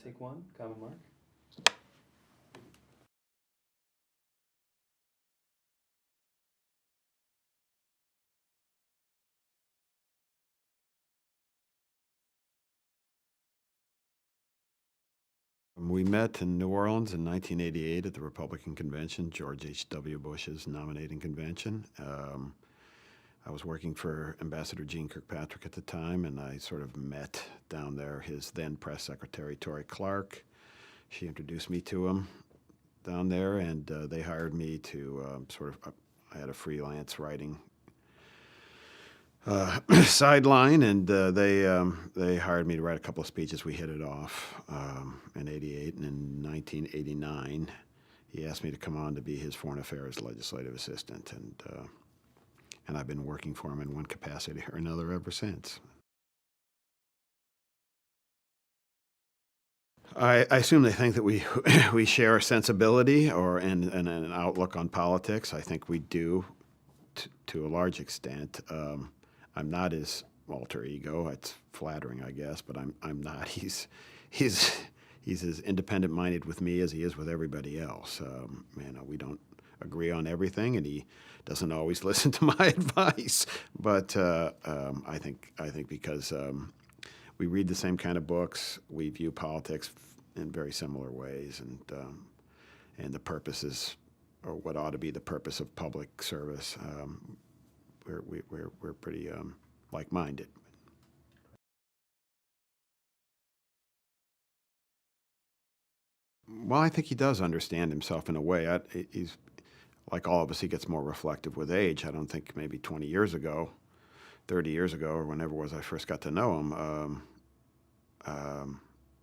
Take one, common mark. We met in New Orleans in 1988 at the Republican Convention, George H.W. Bush's nominating convention. I was working for Ambassador Jeane Kirkpatrick at the time, and I sort of met down there his then press secretary, Tory Clark. She introduced me to him down there, and they hired me to I had a freelance writing sideline, and they hired me to write a couple of speeches. We hit it off in '88, and in 1989, he asked me to come on to be his foreign affairs legislative assistant, and I've been working for him in one capacity or another ever since. I assume they think that we share a sensibility and an outlook on politics. I think we do to a large extent. I'm not his alter ego. It's flattering, I guess, but I'm not. He's as independent-minded with me as he is with everybody else. We don't agree on everything, and he doesn't always listen to my advice. But I think because we read the same kind of books, we view politics in very similar ways, and the purposes, or what ought to be the purpose of public service, we're pretty like-minded. Well, I think he does understand himself in a way. He's like all of us. He gets more reflective with age. I don't think maybe 20 years ago, 30 years ago, or whenever it was I first got to know him,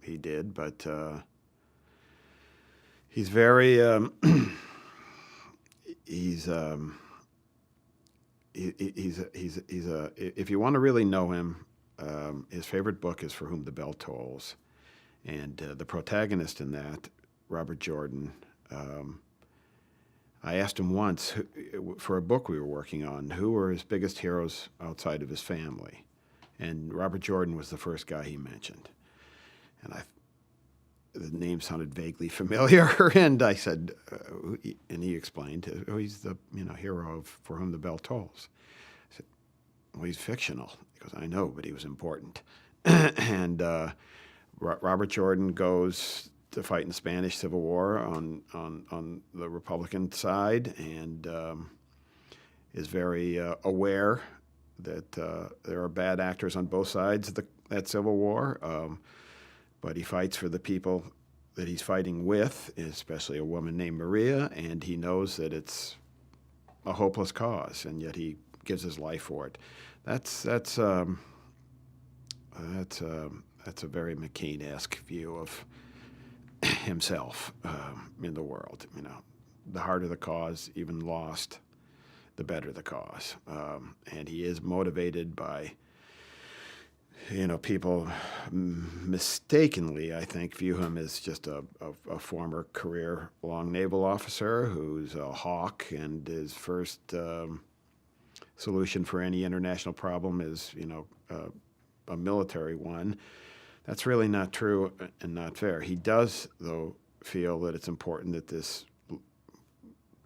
he did. But he's very if you want to really know him, his favorite book is For Whom the Bell Tolls, and the protagonist in that, Robert Jordan. I asked him once for a book we were working on, who were his biggest heroes outside of his family, and Robert Jordan was the first guy he mentioned, and the name sounded vaguely familiar, and I said, and he explained, he's the hero of For Whom the Bell Tolls. I said, well, he's fictional. He goes, I know, but he was important. And Robert Jordan goes to fight in the Spanish Civil War on the Republican side, and is very aware that there are bad actors on both sides of that Civil War. But he fights for the people that he's fighting with, especially a woman named Maria, and he knows that it's a hopeless cause, and yet he gives his life for it. That's a very McCain-esque view of himself in the world. The harder the cause, even lost, the better the cause, and he is motivated by. People mistakenly, I think, view him as just a former career-long naval officer who's a hawk, and his first solution for any international problem is, a military one. That's really not true and not fair. He does, though, feel that it's important that this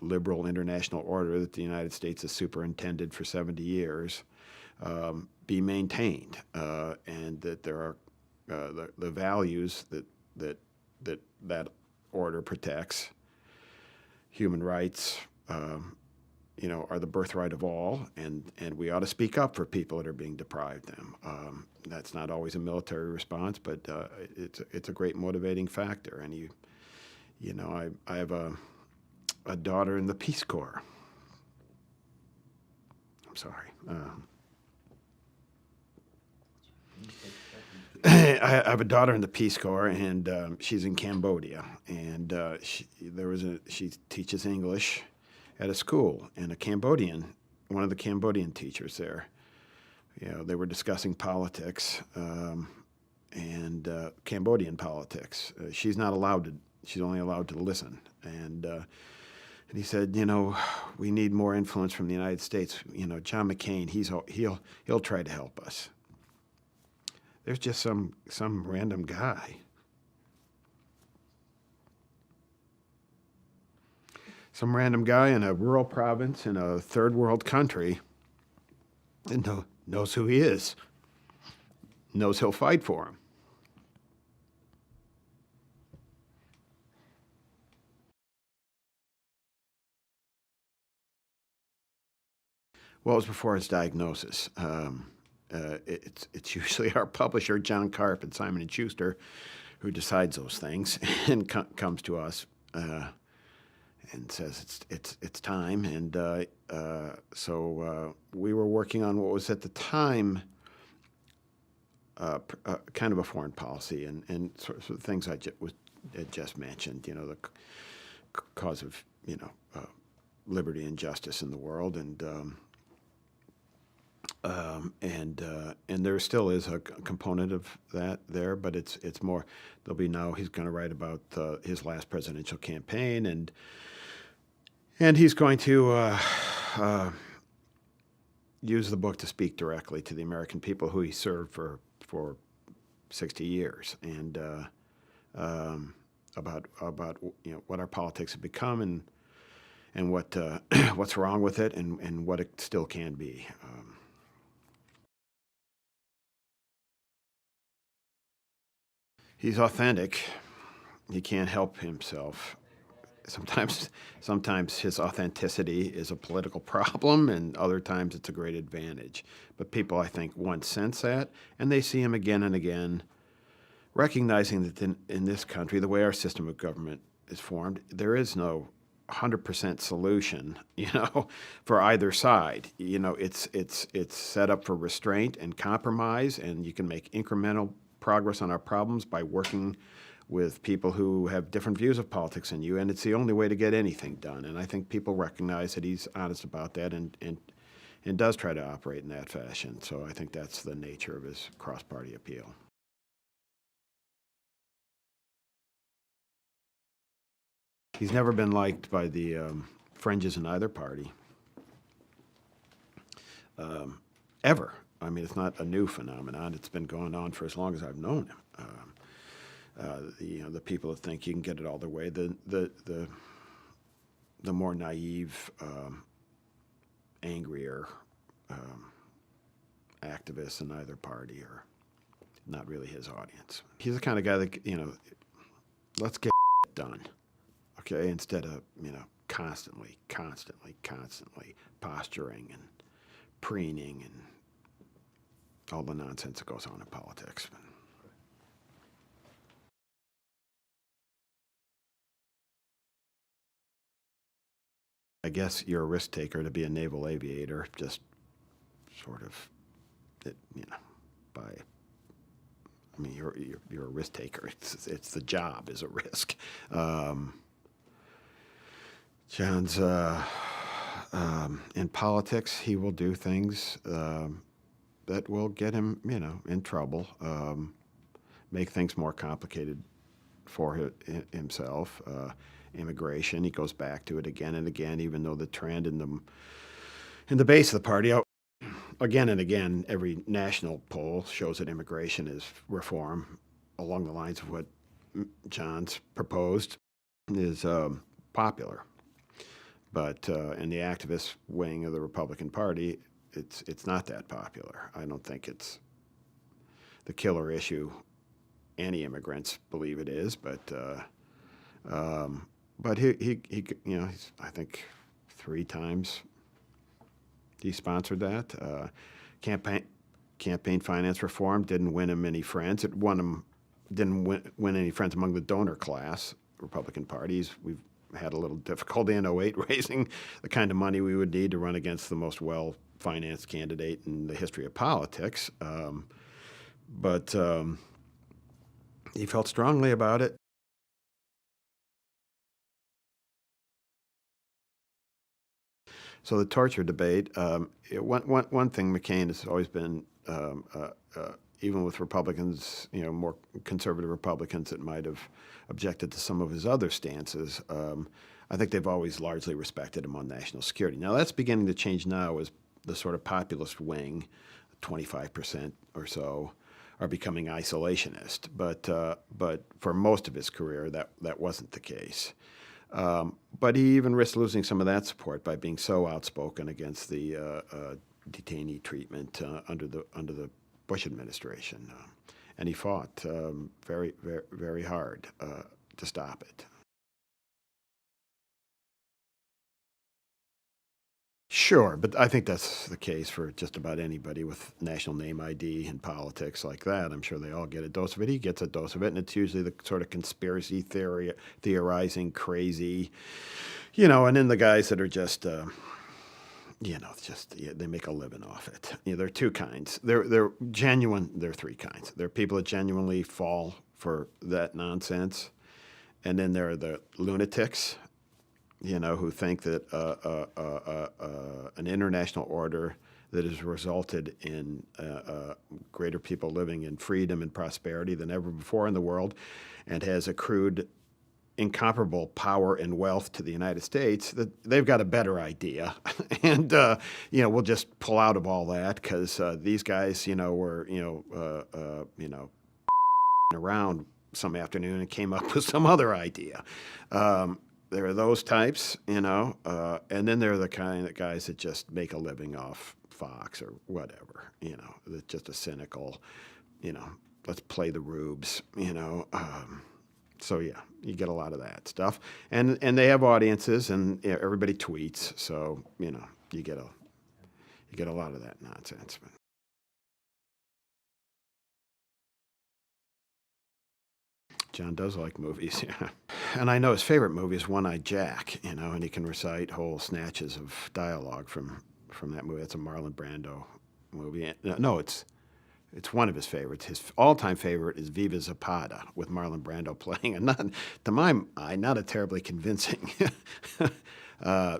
liberal international order that the United States has superintended for 70 years be maintained, and that there are the values that order protects. Human rights, are the birthright of all, and we ought to speak up for people that are being deprived them. That's not always a military response, but it's a great motivating factor. And I have a daughter in the Peace Corps. I'm sorry. I have a daughter in the Peace Corps, and she's in Cambodia. And she teaches English at a school, and one of the Cambodian teachers there, they were discussing politics, and Cambodian politics. She's not allowed to. She's only allowed to listen. And he said, we need more influence from the United States. John McCain, he'll try to help us. There's just some random guy some random guy in a rural province in a third world country and knows who he is, knows he'll fight for him. Well, it was before his diagnosis. It's usually our publisher, John Karp at Simon & Schuster, who decides those things and comes to us and says it's time. And so we were working on what was at the time kind of a foreign policy and sort of things I just mentioned. The cause of liberty and justice in the world, and there still is a component of that there, but it's more. There'll be now. He's going to write about his last presidential campaign, and he's going to use the book to speak directly to the American people who he served for 60 years, and about what our politics have become and what what's wrong with it and what it still can be. He's authentic. He can't help himself. Sometimes his authenticity is a political problem, and other times it's a great advantage. But people, I think, once sense that, and they see him again and again, recognizing that in this country, the way our system of government is formed, there is no 100% solution, for either side. It's set up for restraint and compromise, and you can make incremental progress on our problems by working with people who have different views of politics than you, and it's the only way to get anything done. And I think people recognize that he's honest about that and does try to operate in that fashion. So I think that's the nature of his cross-party appeal. He's never been liked by the fringes in either party, ever. I mean, it's not a new phenomenon. It's been going on for as long as I've known him. The people that think you can get it all their way, the more naive, angrier activists in either party are not really his audience. He's the kind of guy that let's get done, okay, instead of constantly posturing and preening and all the nonsense that goes on in politics. I guess you're a risk taker to be a naval aviator, just sort of, you're a risk taker. It's the job is a risk. John's in politics. He will do things that will get him, in trouble, make things more complicated for himself. Immigration, he goes back to it again and again, even though the trend in the base of the party, again and again, every national poll shows that immigration is reform along the lines of what John's proposed is popular. But in the activist wing of the Republican Party, it's not that popular. I don't think it's the killer issue any immigrants believe it is, but he he's, I think 3 times he sponsored that. Campaign finance reform didn't win him any friends. It didn't win any friends among the donor class, Republican parties. We've had a little difficulty in 2008 raising the kind of money we would need to run against the most well-financed candidate in the history of politics. But he felt strongly about it. So the torture debate, one thing McCain has always been, even with Republicans, more conservative Republicans that might have objected to some of his other stances, I think they've always largely respected him on national security. Now that's beginning to change now as the sort of populist wing, 25% or so, are becoming isolationist. But for most of his career, that wasn't the case. But he even risked losing some of that support by being so outspoken against the detainee treatment under the Bush administration, and he fought very, very, very hard to stop it. Sure, but I think that's the case for just about anybody with national name ID and politics like that. I'm sure they all get a dose of it. He gets a dose of it, and it's usually the sort of conspiracy theorizing, crazy, and then the guys that are just, just they make a living off it. There are two kinds. They're genuine. There are three kinds. There are people that genuinely fall for that nonsense, and then there are the lunatics who think that an international order that has resulted in greater people living in freedom and prosperity than ever before in the world and has accrued incomparable power and wealth to the United States, that they've got a better idea. And, we'll just pull out of all that because these guys, were, around some afternoon and came up with some other idea. There are those types, and then there are the kind of guys that just make a living off Fox or whatever, that's just a cynical, let's play the rubes, So yeah, you get a lot of that stuff, and they have audiences, and everybody tweets, so you get a lot of that nonsense. John does like movies, yeah. And I know his favorite movie is One-Eyed Jack, and he can recite whole snatches of dialogue from that movie. It's a Marlon Brando movie. No, it's one of his favorites. His all-time favorite is Viva Zapata with Marlon Brando playing, and not, to my eye, not a terribly convincing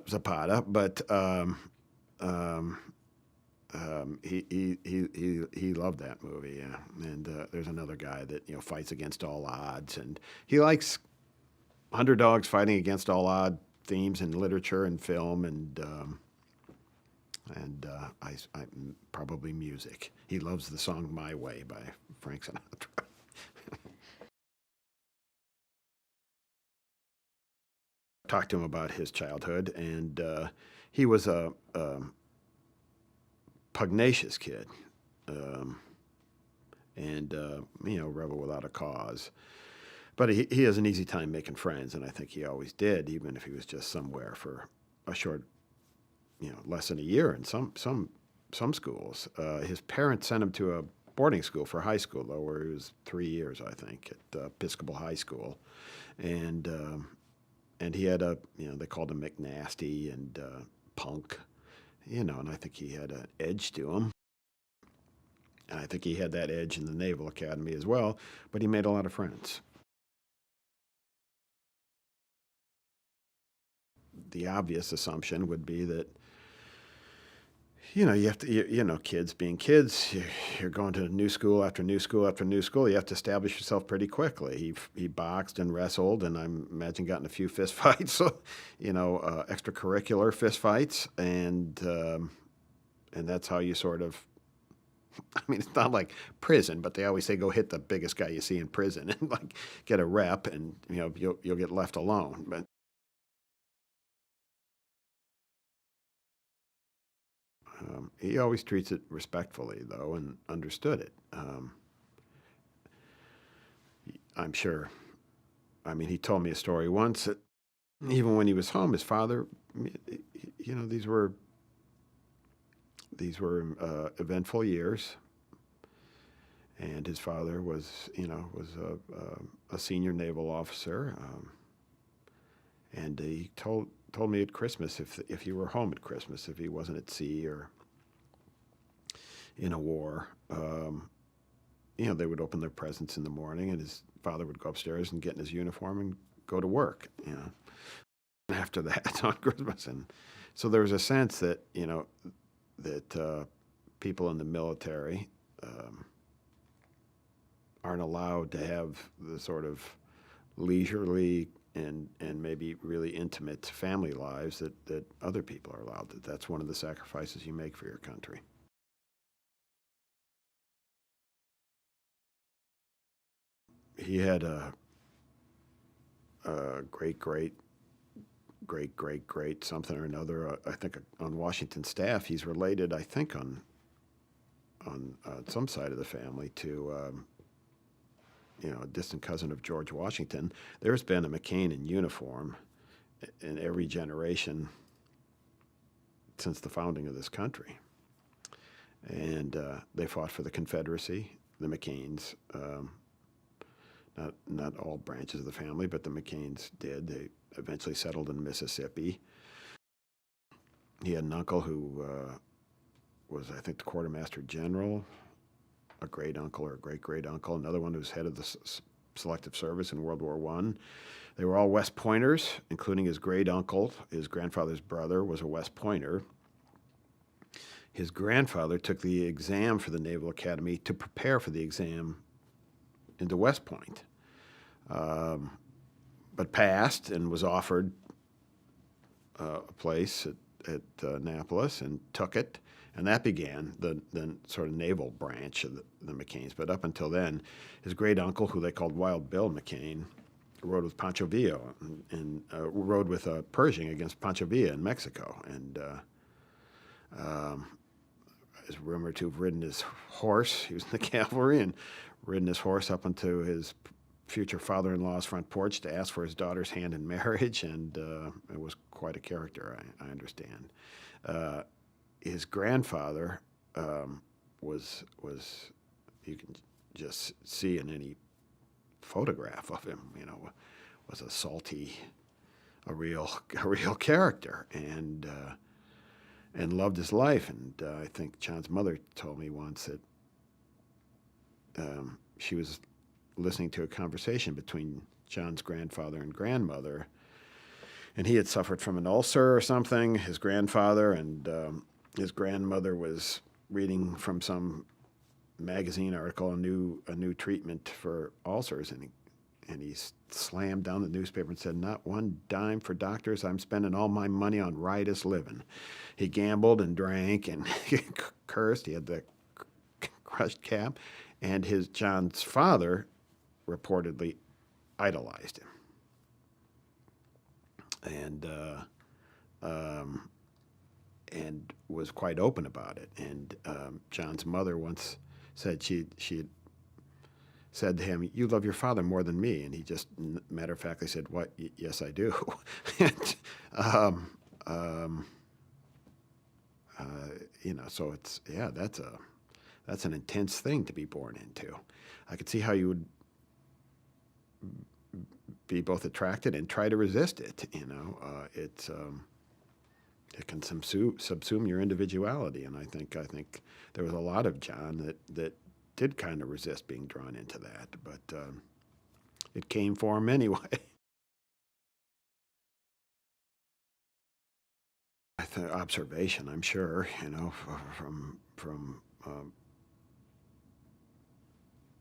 Zapata, but he loved that movie, yeah. And there's another guy that fights against all odds, and he likes underdogs fighting against all odd themes in literature and film, and I probably music. He loves the song "My Way" by Frank Sinatra. Talked to him about his childhood, and he was a pugnacious kid, and rebel without a cause. But he has an easy time making friends, and I think he always did, even if he was just somewhere for a short, less than a year in some schools. His parents sent him to a boarding school for high school, though, where he was 3 years, I think, at Episcopal High School, and he had they called him McNasty and punk, and I think he had an edge to him. And I think he had that edge in the Naval Academy as well, but he made a lot of friends. The obvious assumption would be that, you have to, kids being kids, you're going to new school after new school after new school. You have to establish yourself pretty quickly. He boxed and wrestled, and I imagine got in a few fist fights, extracurricular fist fights, and that's how you sort of. I mean, it's not like prison, but they always say go hit the biggest guy you see in prison and get a rep, and you'll get left alone. But he always treats it respectfully, though, and understood it. I'm sure. I mean, he told me a story once that even when he was home, his father, these were eventful years, and his father was a senior naval officer, and he told me at Christmas if he were home at Christmas, if he wasn't at sea or in a war, they would open their presents in the morning, and his father would go upstairs and get in his uniform and go to work. After that on Christmas, and so there was a sense that that people in the military aren't allowed to have the sort of leisurely and maybe really intimate family lives that other people are allowed. That's one of the sacrifices you make for your country. He had a great great something or another. I think on Washington staff, he's related, I think, on some side of the family to a distant cousin of George Washington. There's been a McCain in uniform in every generation since the founding of this country. And they fought for the Confederacy, the McCains. Not all branches of the family, but the McCains did. They eventually settled in Mississippi. He had an uncle who was, I think, the quartermaster general, a great uncle or a great uncle. Another one who was head of the Selective Service in World War I. They were all West Pointers, including his great uncle. His grandfather's brother was a West Pointer. His grandfather took the exam for the Naval Academy to prepare for the exam into West Point, but passed and was offered a place at Annapolis and took it. And that began the sort of naval branch of the McCains. But up until then, his great uncle, who they called Wild Bill McCain, rode with Pancho Villa and rode with Pershing against Pancho Villa in Mexico. And is rumored to have ridden his horse. He was in the cavalry and ridden his horse up onto his future father-in-law's front porch to ask for his daughter's hand in marriage. And it was quite a character, I understand. His grandfather was you can just see in any photograph of him, was a salty, a real character, and loved his life. And I think John's mother told me once that she was listening to a conversation between John's grandfather and grandmother, and he had suffered from an ulcer or something, his grandfather, and his grandmother was reading from some magazine article a new treatment for ulcers, and he slammed down the newspaper and said, "Not one dime for doctors. I'm spending all my money on riotous living." He gambled and drank and cursed. He had the crushed cap, and John's father reportedly idolized him. And was quite open about it. And John's mother once said she had said to him, "You love your father more than me," and he just matter-of-factly said, "What? Yes, I do." And, so it's that's an intense thing to be born into. I could see how you would be both attracted and try to resist it. It can subsume your individuality, and I think there was a lot of John that did kind of resist being drawn into that, but it came for him anyway. Observation, I'm sure, from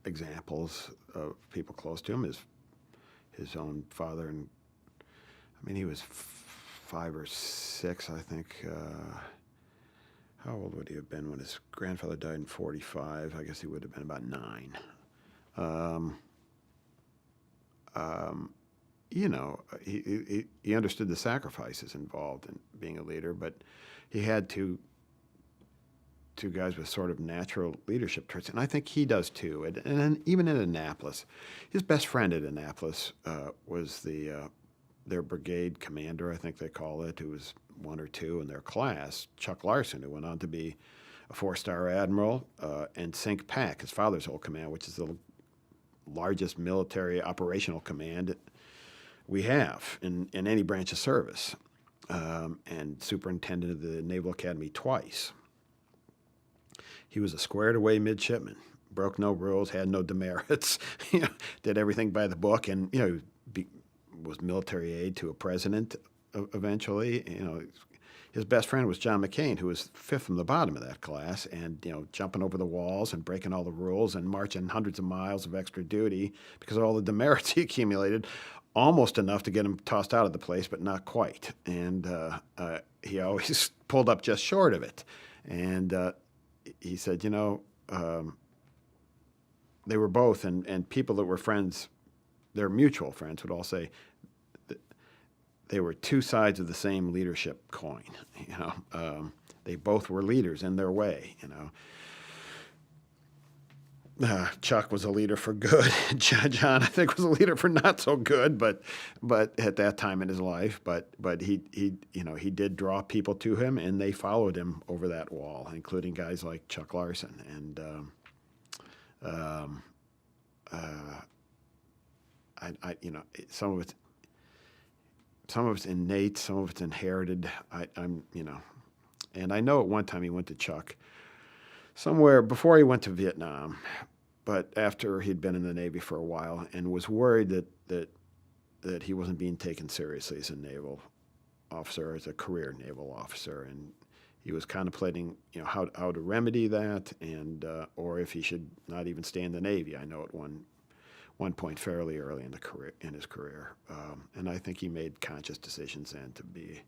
examples of people close to him, his own father, and he was 5 or 6, I think. How old would he have been when his grandfather died in 1945? I guess he would have been about 9. He understood the sacrifices involved in being a leader, but he had two guys with sort of natural leadership traits, and I think he does too. And even in Annapolis, his best friend at Annapolis was their brigade commander, I think they call it, who was 1 or 2 in their class, Chuck Larson, who went on to be a 4-star admiral, and Cinque Pac, his father's old command, which is the largest military operational command we have in any branch of service, and superintendent of the Naval Academy twice. He was a squared-away midshipman, broke no rules, had no demerits, did everything by the book, and was military aide to a president eventually. His best friend was John McCain, who was 5th from the bottom of that class, and jumping over the walls and breaking all the rules and marching hundreds of miles of extra duty because of all the demerits he accumulated, almost enough to get him tossed out of the place, but not quite. And he always pulled up just short of it. And he said, they were both, and people that were friends, their mutual friends, would all say, they were two sides of the same leadership coin. They both were leaders in their way. Chuck was a leader for good. John, I think, was a leader for not so good, but at that time in his life. But he did draw people to him, and they followed him over that wall, including guys like Chuck Larson. And some of it's innate, some of it's inherited. And I know at one time he went to Chuck somewhere before he went to Vietnam, but after he'd been in the Navy for a while, and was worried that he wasn't being taken seriously as a naval officer, as a career naval officer, and he was contemplating, how to remedy that, and or if he should not even stay in the Navy. I know at one point fairly early in his career, and I think he made conscious decisions then to be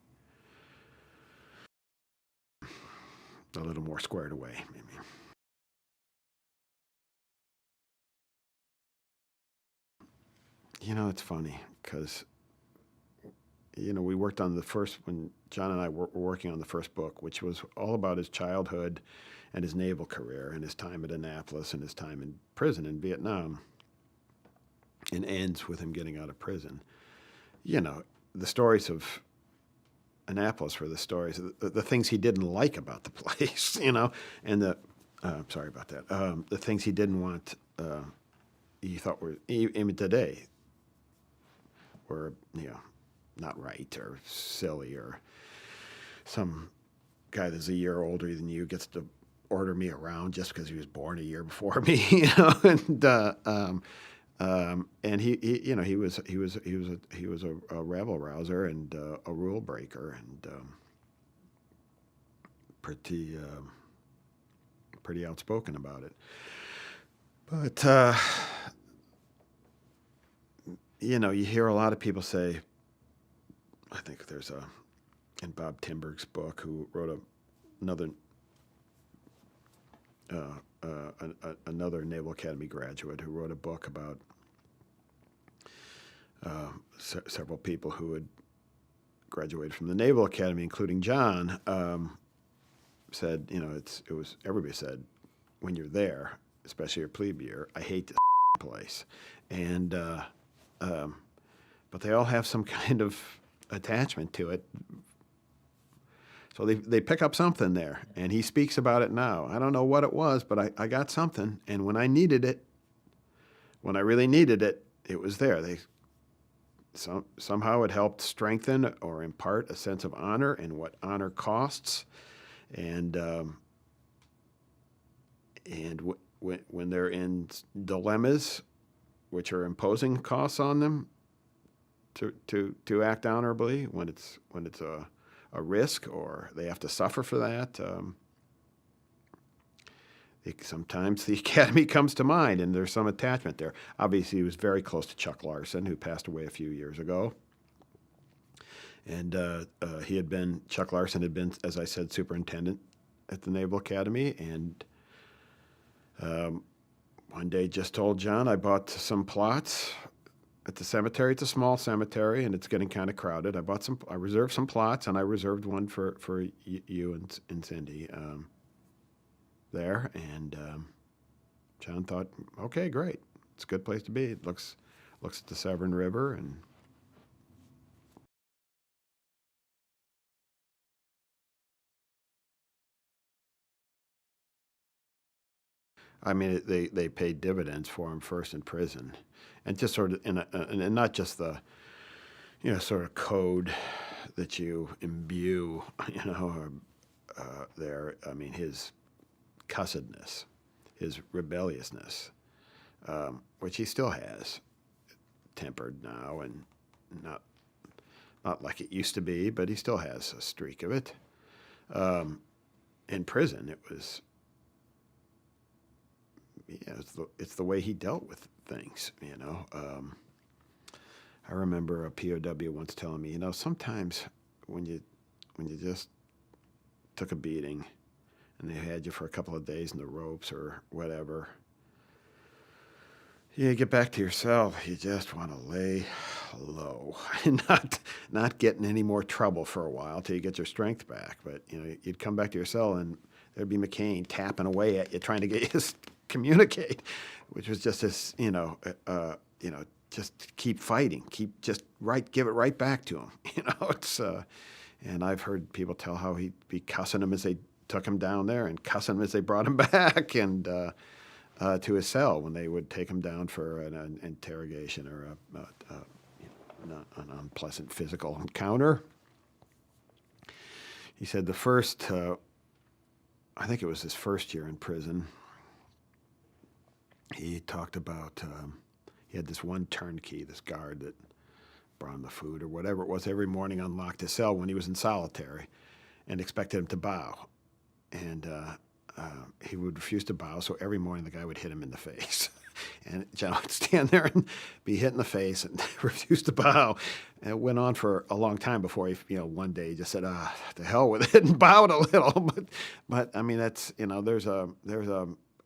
a little more squared away, maybe. It's funny because, we worked on when John and I were working on the first book, which was all about his childhood and his naval career and his time at Annapolis and his time in prison in Vietnam, and ends with him getting out of prison. The stories of Annapolis were the stories, the things he didn't like about the place, and sorry about that, the things he didn't want, he thought were, even today, were, not right or silly, or some guy that's a year older than you gets to order me around just because he was born a year before me, and he was a rabble rouser and a rule breaker, and pretty outspoken about it. But you hear a lot of people say, I think there's in Bob Timberg's book, who wrote another Naval Academy graduate who wrote a book about several people who had graduated from the Naval Academy, including John. Said, everybody said, when you're there, especially your plebe year, I hate this place, and but they all have some kind of attachment to it. So they pick up something there, and he speaks about it now. I don't know what it was, but I got something, and when I needed it, when I really needed it, it was there. Somehow it helped strengthen or impart a sense of honor and what honor costs, and when they're in dilemmas, which are imposing costs on them to act honorably, when it's a risk or they have to suffer for that. Sometimes the Academy comes to mind, and there's some attachment there. Obviously, he was very close to Chuck Larson, who passed away a few years ago. And Chuck Larson had been, as I said, superintendent at the Naval Academy, and one day just told John, I bought some plots at the cemetery. It's a small cemetery, and it's getting kind of crowded. I reserved some plots, and I reserved one for you and Cindy there. And John thought, okay, great. It's a good place to be. It looks at the Severn River, and I mean, they paid dividends for him first in prison, and just sort of and not just the sort of code that you imbue, there. I mean, his cussedness, his rebelliousness, which he still has, tempered now and not like it used to be, but he still has a streak of it. In prison, it was. It's the way he dealt with things, I remember a POW once telling me, sometimes when you just took a beating and they had you for a couple of days in the ropes or whatever, you get back to your cell, you just want to lay low, and not getting any more trouble for a while till you get your strength back. But you'd come back to your cell and there'd be McCain tapping away at you, trying to get you to communicate, which was just this, just keep fighting, give it right back to him. It's and I've heard people tell how he'd be cussing him as they took him down there and cussing him as they brought him back and to his cell when they would take him down for an interrogation or an unpleasant physical encounter. He said the first, I think it was his first year in prison, he talked about, he had this one turnkey, this guard that brought him the food or whatever it was every morning, unlocked his cell when he was in solitary and expected him to bow. And he would refuse to bow, so every morning the guy would hit him in the face. And John would stand there and be hit in the face and refuse to bow. And it went on for a long time before he, one day he just said, to hell with it, and bowed a little. But I mean, that's, there's a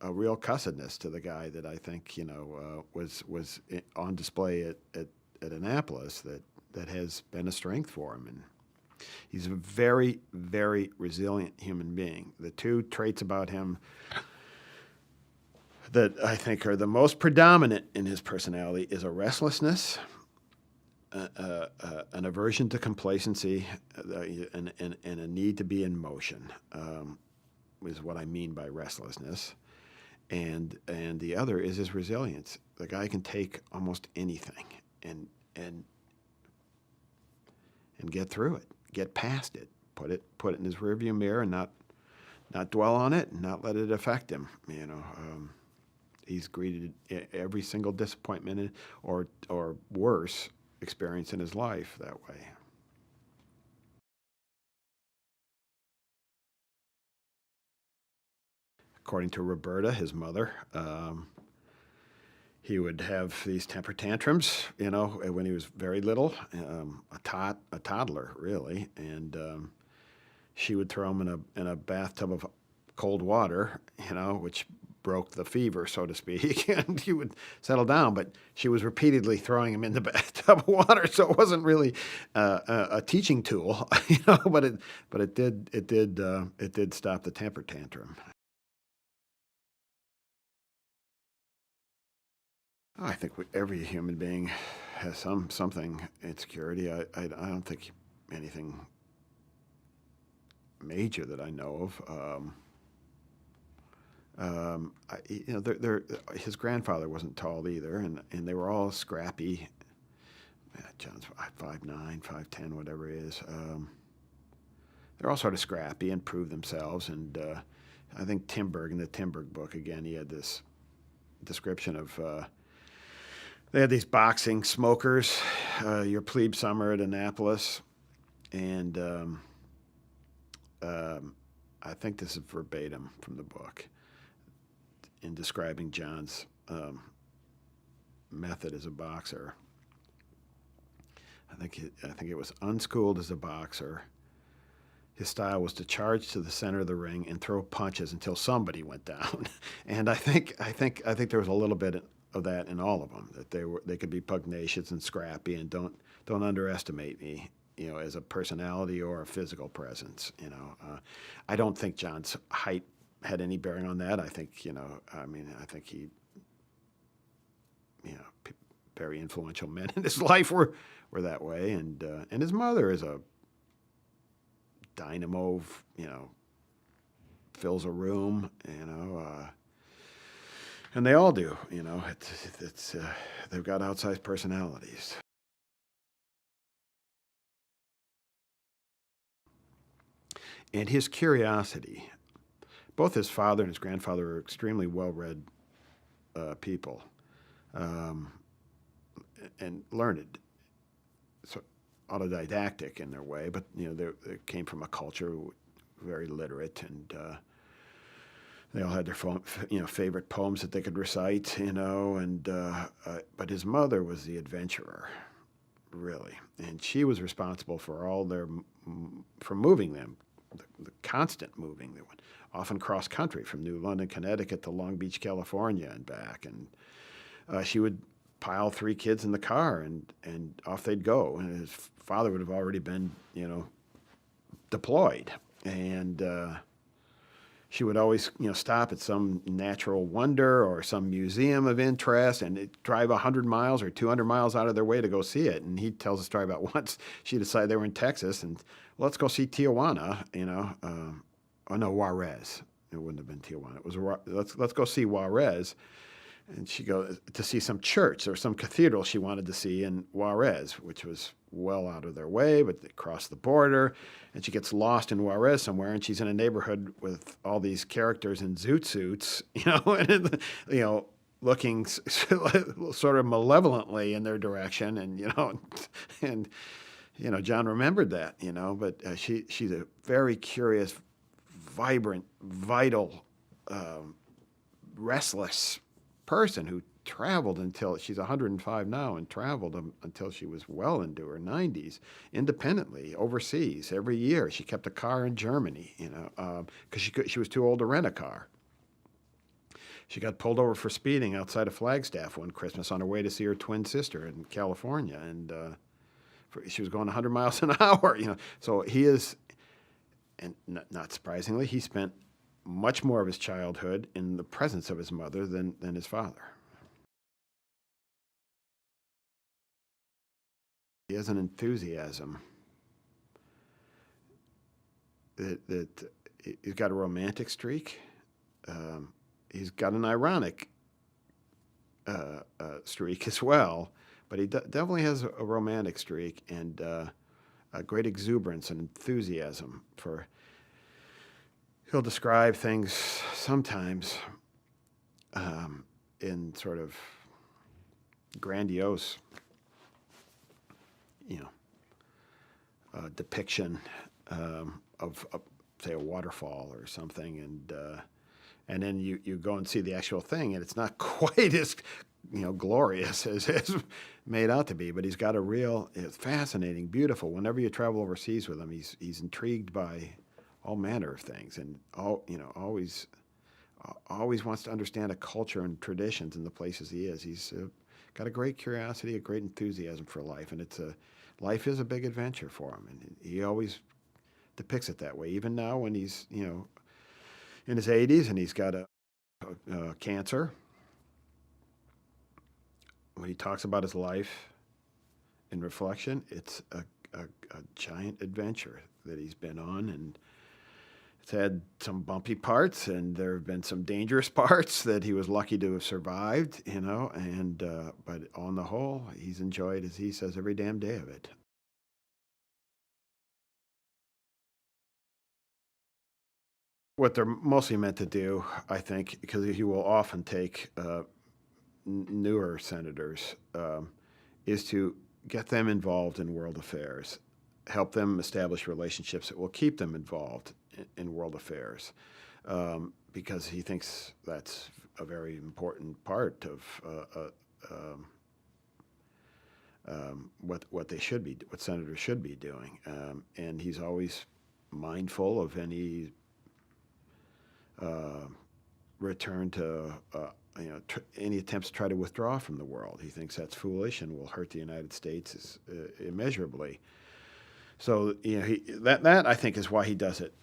real cussedness to the guy that I think, was on display at Annapolis that has been a strength for him. And he's a very, very resilient human being. The two traits about him that I think are the most predominant in his personality is a restlessness, an aversion to complacency, and a need to be in motion, is what I mean by restlessness. And the other is his resilience. The guy can take almost anything and get through it, get past it, put it in his rearview mirror, and not dwell on it, and not let it affect him. He's greeted every single disappointment or worse experience in his life that way. According to Roberta, his mother, he would have these temper tantrums, when he was very little, a toddler, really, and she would throw him in a bathtub of cold water, which broke the fever, so to speak, and he would settle down. But she was repeatedly throwing him in the bathtub of water, so it wasn't really a teaching tool, But it did stop the temper tantrum. I think every human being has something insecurity. I don't think anything major that I know of. His grandfather wasn't tall either, and they were all scrappy. John's 5'9", 5'10", whatever he is. They're all sort of scrappy and prove themselves. And I think Timberg, in the Timberg book, again, he had this description of they had these boxing smokers, your plebe summer at Annapolis, and I think this is verbatim from the book in describing John's method as a boxer. I think it was unschooled as a boxer. His style was to charge to the center of the ring and throw punches until somebody went down. And I think there was a little bit of that in all of them, that they could be pugnacious and scrappy, and don't underestimate me, as a personality or a physical presence. I don't think John's height had any bearing on that. I think I think he, very influential men in his life were that way, and his mother is a dynamo, fills a room, and they all do, it's they've got outsized personalities. And his curiosity, both his father and his grandfather were extremely well-read people, and learned, so autodidactic in their way, but they came from a culture very literate, and they all had their favorite poems that they could recite, but his mother was the adventurer, really, and she was responsible for for moving them, the constant moving. They went often cross country from New London, Connecticut to Long Beach, California, and back, and she would pile 3 kids in the car, and off they'd go. And his father would have already been, deployed. And she would always, stop at some natural wonder or some museum of interest and drive 100 miles or 200 miles out of their way to go see it. And he tells a story about once she decided they were in Texas and, well, let's go see Tijuana, oh no, Juarez. It wouldn't have been Tijuana. It was let's go see Juarez. And she goes to see some church or some cathedral she wanted to see in Juarez, which was well out of their way, but they crossed the border. And she gets lost in Juarez somewhere, and she's in a neighborhood with all these characters in zoot suits, and, looking sort of malevolently in their direction. And, John remembered that, but she's a very curious, vibrant, vital, restless person who traveled until she's 105 now and traveled until she was well into her 90s independently overseas every year. She kept a car in Germany, because she was too old to rent a car. She got pulled over for speeding outside of Flagstaff one Christmas on her way to see her twin sister in California, and she was going 100 miles an hour. So he is, and not surprisingly, he spent much more of his childhood in the presence of his mother than his father. He has an enthusiasm that he's got a romantic streak. He's got an ironic streak as well, but he definitely has a romantic streak and a great exuberance and enthusiasm for. He'll describe things sometimes in sort of grandiose, depiction of say, a waterfall or something, and then you go and see the actual thing, and it's not quite as glorious as made out to be. But he's got it's fascinating, beautiful. Whenever you travel overseas with him, he's intrigued by all manner of things, and always wants to understand a culture and traditions in the places he is. He's got a great curiosity, a great enthusiasm for life, and life is a big adventure for him, and he always depicts it that way. Even now, when he's in his 80s and he's got a cancer, when he talks about his life in reflection, it's a giant adventure that he's been on, and it's had some bumpy parts, and there have been some dangerous parts that he was lucky to have survived, but on the whole, he's enjoyed, as he says, every damn day of it. What they're mostly meant to do, I think, because he will often take newer senators, is to get them involved in world affairs, help them establish relationships that will keep them involved in world affairs, because he thinks that's a very important part of what senators should be doing, and he's always mindful of any return to any attempts to try to withdraw from the world. He thinks that's foolish and will hurt the United States immeasurably. So that I think is why he does it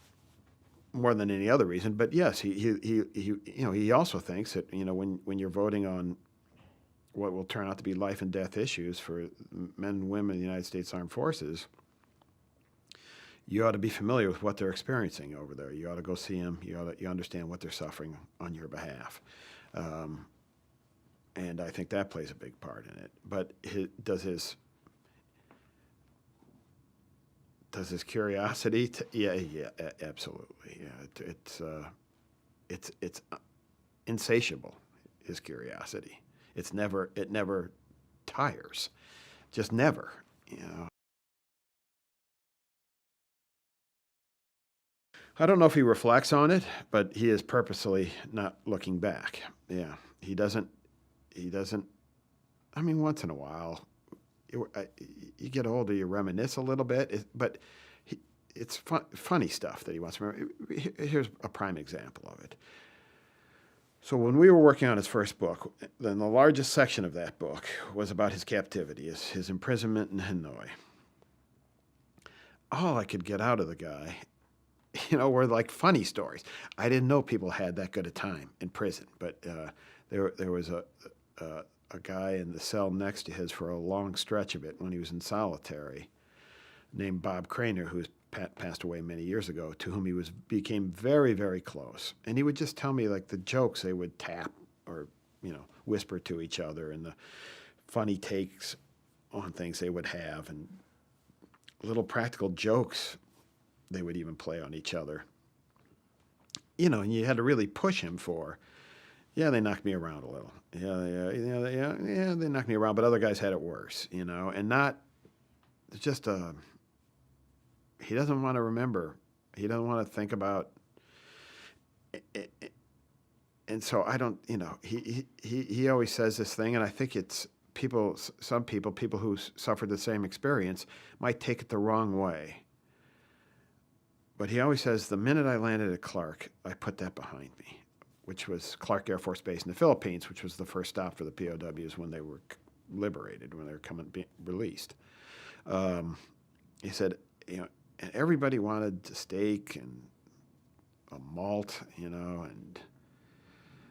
more than any other reason. But yes, he also thinks that when you're voting on what will turn out to be life and death issues for men and women in the United States Armed Forces, you ought to be familiar with what they're experiencing over there. You ought to go see them. You understand what they're suffering on your behalf, and I think that plays a big part in it. But does his curiosity? Yeah, absolutely. Yeah, it's insatiable. His curiosity. It never tires, just never. I don't know if he reflects on it, but he is purposely not looking back. Yeah, he doesn't. I mean, once in a while, you get older, you reminisce a little bit, but it's funny stuff that he wants to remember. Here's a prime example of it. So when we were working on his first book, then the largest section of that book was about his captivity, his imprisonment in Hanoi. All I could get out of the guy, were like funny stories. I didn't know people had that good a time in prison, but there was a guy in the cell next to his for a long stretch of it when he was in solitary, named Bob Craner, who's passed away many years ago, to whom he became very, very close. And he would just tell me like the jokes they would tap or whisper to each other, and the funny takes on things they would have, and little practical jokes they would even play on each other. And you had to really push him for, yeah, they knocked me around a little. Yeah, they knocked me around, but other guys had it worse, and not just he doesn't want to remember. He doesn't want to think about it. And so I don't, he always says this thing, and I think it's some people who suffered the same experience might take it the wrong way. But he always says, the minute I landed at Clark, I put that behind me, which was Clark Air Force Base in the Philippines, which was the first stop for the POWs when they were liberated, when they were being released. He said, and everybody wanted a steak and a malt, and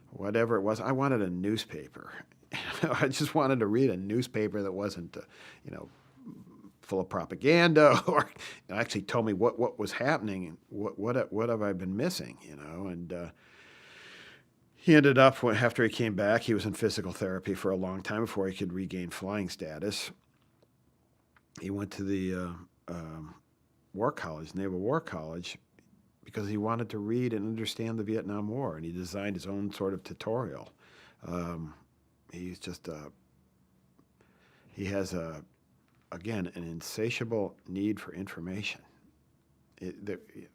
whatever it was. I wanted a newspaper. I just wanted to read a newspaper that wasn't, full of propaganda, or actually told me what was happening and what have I been missing, And he ended up, after he came back, he was in physical therapy for a long time before he could regain flying status. He went to the War College, Naval War College, because he wanted to read and understand the Vietnam War, and he designed his own sort of tutorial. He's just he has again, an insatiable need for information.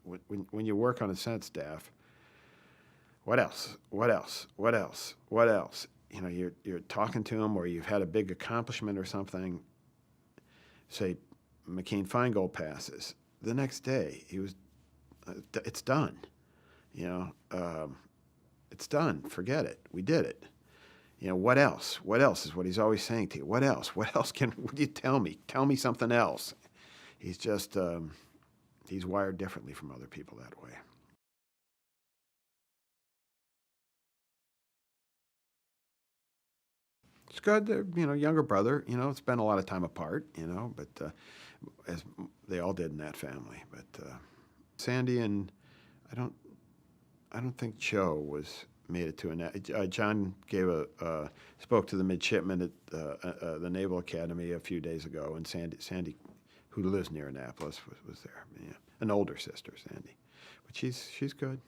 When you work on a Senate staff, what else? What else? What else? What else? You're talking to him, or you've had a big accomplishment or something. Say, McCain-Feingold passes. The next day, he was, it's done. It's done. Forget it. We did it. What else? What else is what he's always saying to you. What else? What else would you tell me? Tell me something else. He's just, he's wired differently from other people that way. It's good, younger brother, spent a lot of time apart, but as they all did in that family. But Sandy and I don't think Cho made it to John spoke to the midshipmen at the Naval Academy a few days ago, and Sandy, who lives near Annapolis, was there. Yeah. An older sister, Sandy, but she's good.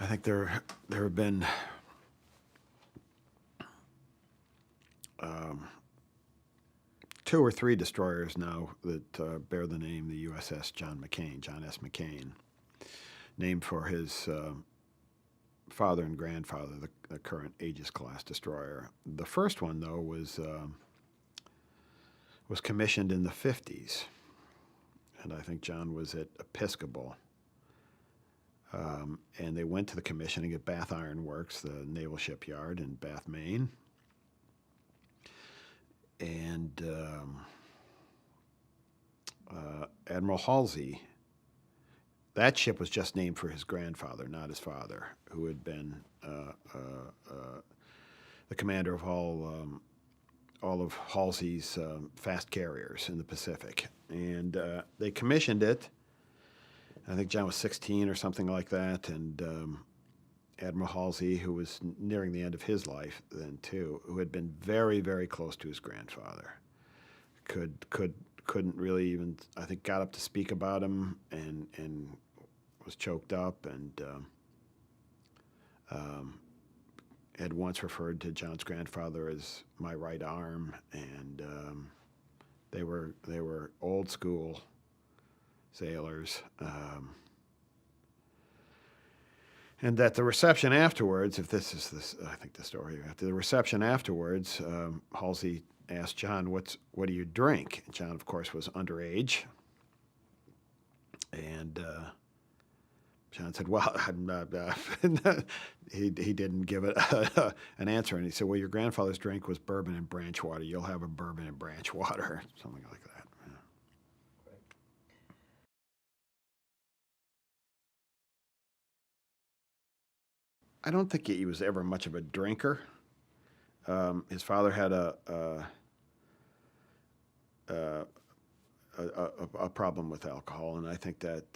I think there have been two or three destroyers now that bear the name the USS John S. McCain, named for his father and grandfather, the current Aegis-class destroyer. The first one, though, was commissioned in the 50s, and I think John was at Episcopal. And they went to the commissioning at Bath Iron Works, the naval shipyard in Bath, Maine. And Admiral Halsey, that ship was just named for his grandfather, not his father, who had been the commander of all of Halsey's fast carriers in the Pacific. And they commissioned it. I think John was 16 or something like that, and Admiral Halsey, who was nearing the end of his life then too, who had been very, very close to his grandfather, couldn't really even, I think, got up to speak about him and was choked up, and had once referred to John's grandfather as my right arm, and they were old school sailors, and that the reception afterwards, if this is this, I think the story, after the reception afterwards, Halsey asked John, what do you drink? And John, of course, was underage, and John said, "Well, I'm not." He didn't give it an answer, and he said, "Well, your grandfather's drink was bourbon and branch water. You'll have a bourbon and branch water, something like that." Yeah. I don't think he was ever much of a drinker. His father had a, a problem with alcohol, and I think that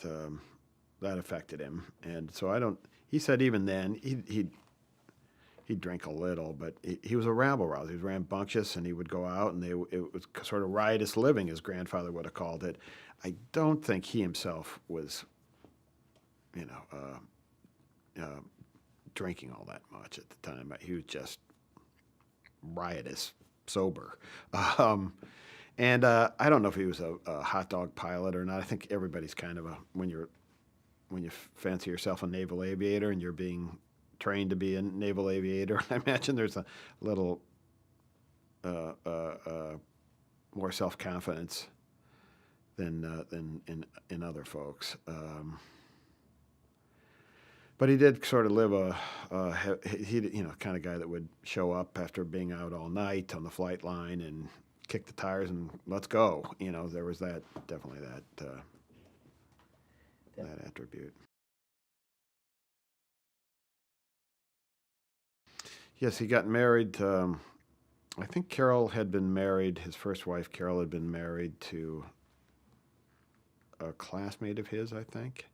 that affected him. And so I don't. He said even then he'd drink a little, but he was a rabble rouser. He was rambunctious, and he would go out, and it was sort of riotous living, his grandfather would have called it. I don't think he himself was, you know, drinking all that much at the time. He was just riotous, sober. Um, and I don't know if he was a hot dog pilot or not. I think everybody's kind of when you fancy yourself a naval aviator and you're being trained to be a naval aviator. I imagine there's a little more self confidence than in other folks. But he did sort of live he kind of guy that would show up after being out all night on the flight line and kick the tires and let's go. There was definitely that attribute. Yes, he got married. I think Carol had been married. His first wife, Carol, had been married to a classmate of his, I think,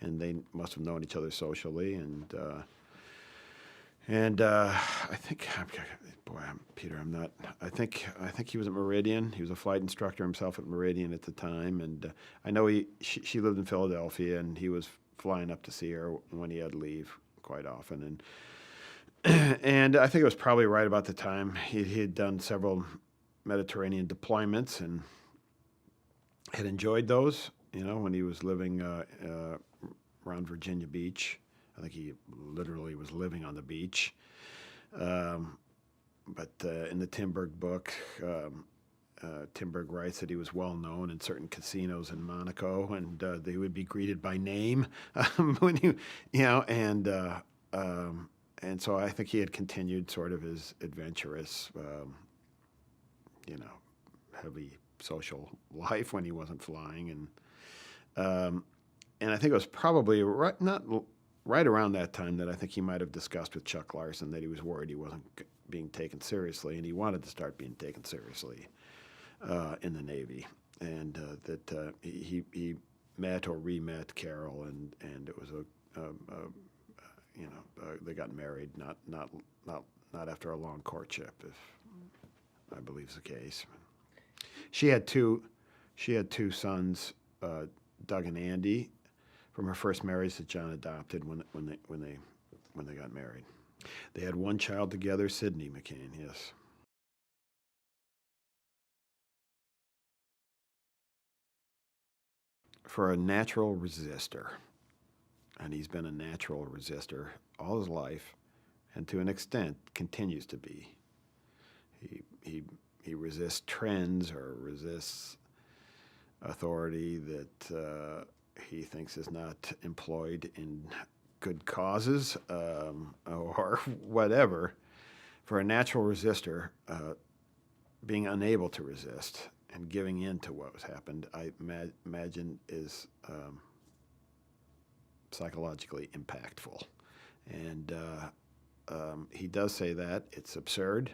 and they must have known each other socially. And I think, boy, Peter, I'm not. I think he was at Meridian. He was a flight instructor himself at Meridian at the time, and I know she lived in Philadelphia, and he was flying up to see her when he had leave quite often, and I think it was probably right about the time he had done several Mediterranean deployments and had enjoyed those. When he was living around Virginia Beach. I think he literally was living on the beach. But in the Timberg book, Timberg writes that he was well known in certain casinos in Monaco, and they would be greeted by name when and so I think he had continued sort of his adventurous, heavy social life when he wasn't flying, and I think it was probably right around that time that I think he might have discussed with Chuck Larson that he was worried he wasn't being taken seriously, and he wanted to start being taken seriously in the Navy, and that he met or re-met Carol, and it was they got married not after a long courtship, if I believe is the case. She had two sons, Doug and Andy, from her first marriage that John adopted when they got married. They had one child together, Sidney McCain. Yes. For a natural resistor, and he's been a natural resistor all his life, and to an extent continues to be. He resists trends or resists authority that he thinks is not employed in good causes or whatever. For a natural resistor, being unable to resist and giving in to what was happened, I imagine is psychologically impactful. And he does say that. It's absurd,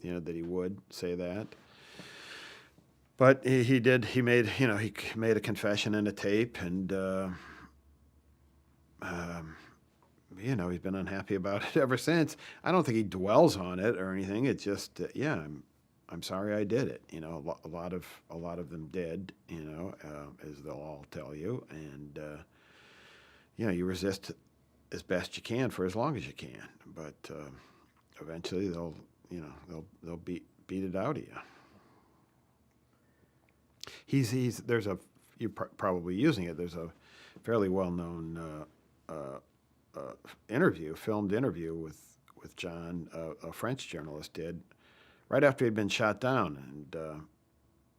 that he would say that. But he made a confession in a tape, and he's been unhappy about it ever since. I don't think he dwells on it or anything. It's just, I'm sorry I did it. A lot of them did, as they'll all tell you, and you resist as best you can for as long as you can, but eventually they'll beat it out of you. You're probably using it. There's a fairly well-known filmed interview with John, a French journalist did, right after he'd been shot down,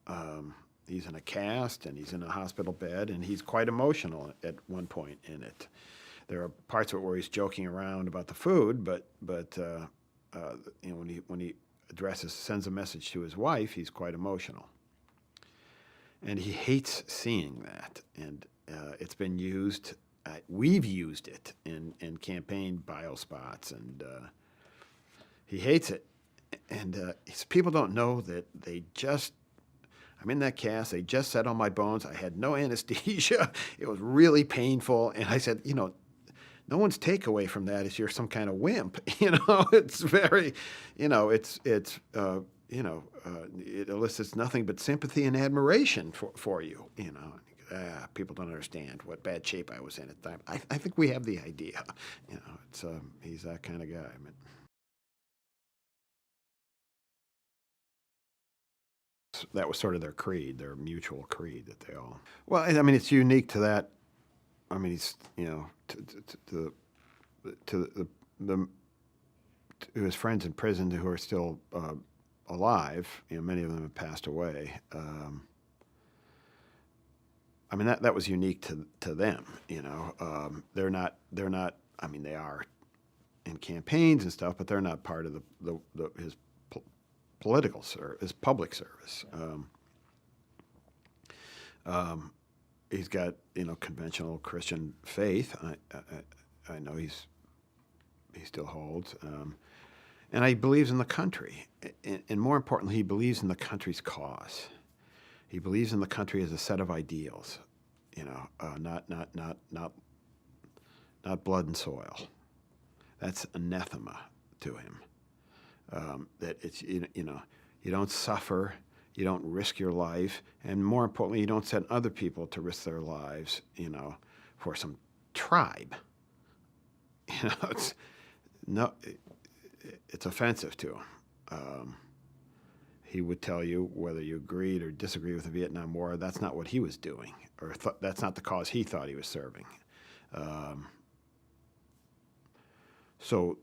and He's in a cast and he's in a hospital bed, and he's quite emotional at one point in it. There are parts of it where he's joking around about the food, but when he sends a message to his wife, he's quite emotional, and he hates seeing that. And it's been used. We've used it in campaign bio spots, and he hates it. And people don't know that I'm in that cast. They just set on my bones. I had no anesthesia. It was really painful. And I said, no one's takeaway from that is you're some kind of wimp. It's very, it elicits nothing but sympathy and admiration for you. People don't understand what bad shape I was in at the time. I think we have the idea. He's that kind of guy. I mean, that was sort of their creed, their mutual creed that they all. Well, I mean, it's unique to that. I mean, he's to his friends in prison who are still alive. Many of them have passed away. I mean, that was unique to them. They're not. I mean, they are in campaigns and stuff, but they're not part of his political service, his public service. He's got conventional Christian faith. I know he still holds, and he believes in the country, and more importantly, he believes in the country's cause. He believes in the country as a set of ideals, not blood and soil. That's anathema to him. That it's you don't suffer, you don't risk your life, and more importantly, you don't send other people to risk their lives, for some tribe. It's offensive to him. He would tell you whether you agreed or disagreed with the Vietnam War. That's not what he was doing, or that's not the cause he thought he was serving. So,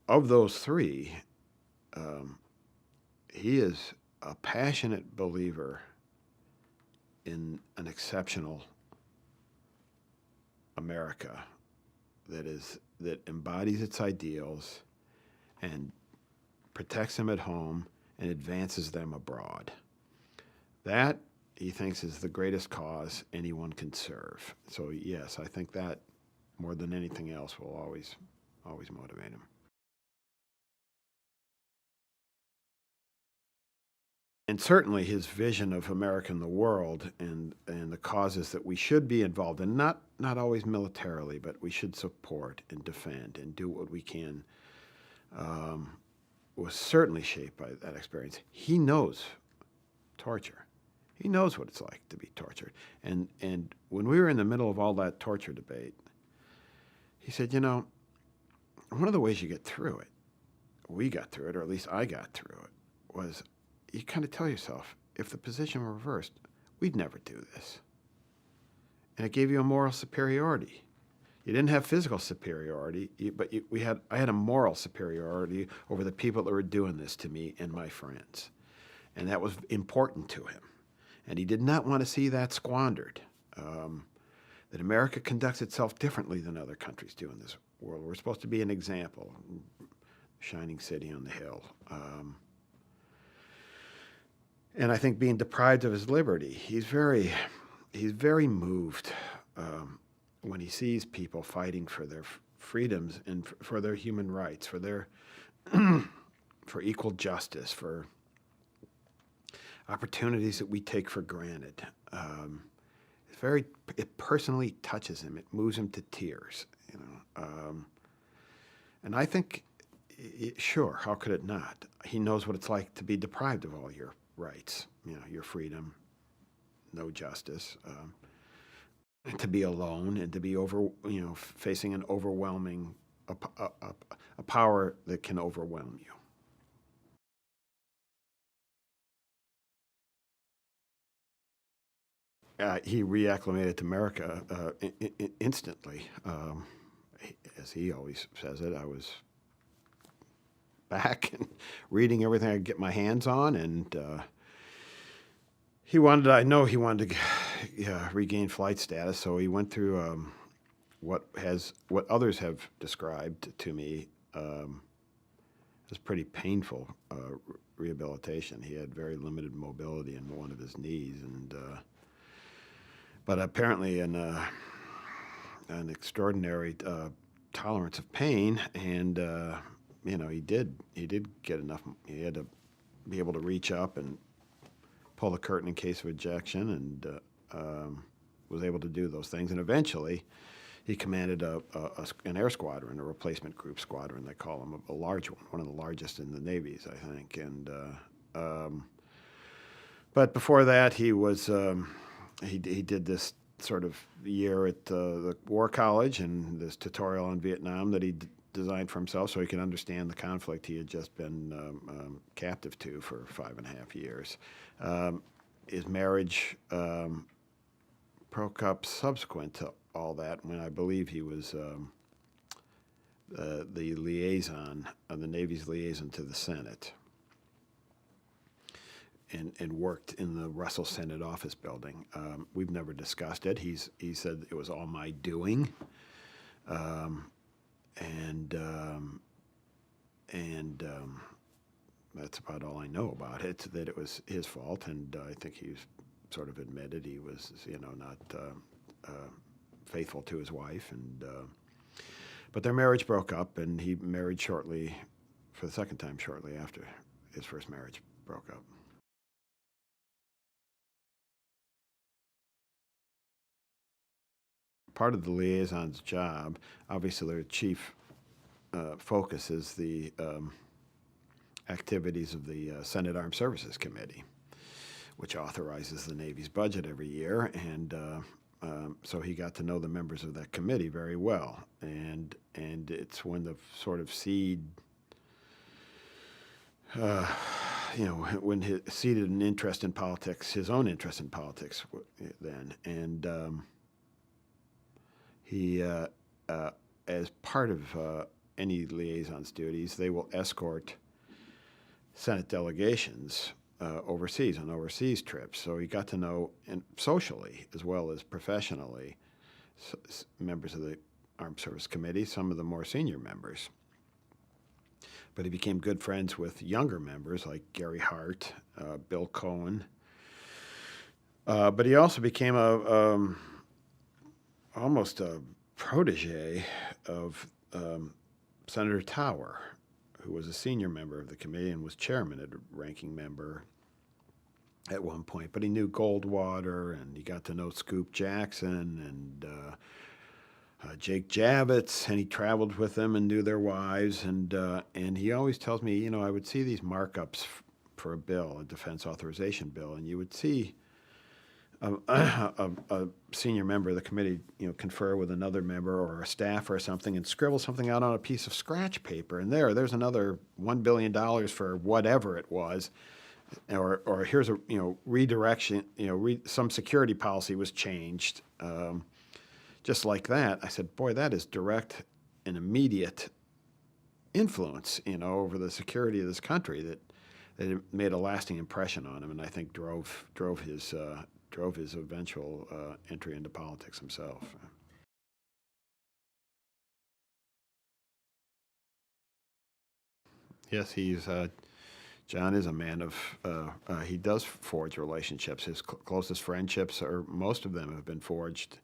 of those three, he is a passionate believer in an exceptional America that embodies its ideals and protects them at home and advances them abroad. That, he thinks, is the greatest cause anyone can serve. So yes, I think that more than anything else will always motivate him. And certainly his vision of America and the world and the causes that we should be involved in, not always militarily, but we should support and defend and do what we can, was certainly shaped by that experience. He knows torture. He knows what it's like to be tortured. And when we were in the middle of all that torture debate, he said, one of the ways you get through it, we got through it, or at least I got through it, was you kind of tell yourself, if the position were reversed, we'd never do this. And it gave you a moral superiority. You didn't have physical superiority, but I had a moral superiority over the people that were doing this to me and my friends. And that was important to him. And he did not want to see that squandered. That America conducts itself differently than other countries do in this world. We're supposed to be an example, shining city on the hill. And I think being deprived of his liberty, he's very moved when he sees people fighting for their freedoms and for their human rights, for their for equal justice, for opportunities that we take for granted. It personally touches him. It moves him to tears. And I think, sure, how could it not? He knows what it's like to be deprived of all your rights, your freedom, no justice, to be alone and to be facing an overwhelming, a power that can overwhelm you. He reacclimated to America instantly. As he always says it, I was back and reading everything I could get my hands on, and I know he wanted to regain flight status, so he went through what others have described to me as pretty painful rehabilitation. He had very limited mobility in one of his knees, but apparently an extraordinary tolerance of pain, and he did get enough. He had to be able to reach up and pull the curtain in case of ejection, and was able to do those things. And eventually, he commanded an air squadron, a replacement group squadron, they call them, a large one of the largest in the navies, I think. And but before that, he was he did this sort of year at the War College and this tutorial on Vietnam that he designed for himself so he could understand the conflict he had just been captive to for 5.5 years. His marriage broke up subsequent to all that when I believe he was the liaison, the Navy's liaison to the Senate, and worked in the Russell Senate office building. We've never discussed it. He said it was all my doing, and that's about all I know about it. That it was his fault, and I think he's sort of admitted he was, not faithful to his wife, and but their marriage broke up, and he married for the second time shortly after his first marriage broke up. Part of the liaison's job, obviously their chief focus is the activities of the Senate Armed Services Committee, which authorizes the Navy's budget every year, and so he got to know the members of that committee very well, and it's when the sort of seed, when he seeded an interest in politics, his own interest in politics then, and he, as part of any liaison's duties, they will escort Senate delegations overseas on overseas trips. So he got to know, and socially as well as professionally, members of the Armed Service Committee, some of the more senior members. But he became good friends with younger members like Gary Hart, Bill Cohen. But he also became almost a protege of Senator Tower, who was a senior member of the committee and was chairman and ranking member at one point. But he knew Goldwater, and he got to know Scoop Jackson and Jake Javits, and he traveled with them and knew their wives. And he always tells me, I would see these markups for a bill, a defense authorization bill, and you would see a senior member of the committee, confer with another member or a staff or something and scribble something out on a piece of scratch paper. And there's another $1 billion for whatever it was, or here's a redirection. Some security policy was changed, just like that. I said, boy, that is direct and immediate influence, over the security of this country that it made a lasting impression on him, and I think drove his eventual entry into politics himself. Yes, John is a man of, he does forge relationships. His closest friendships, or most of them, have been forged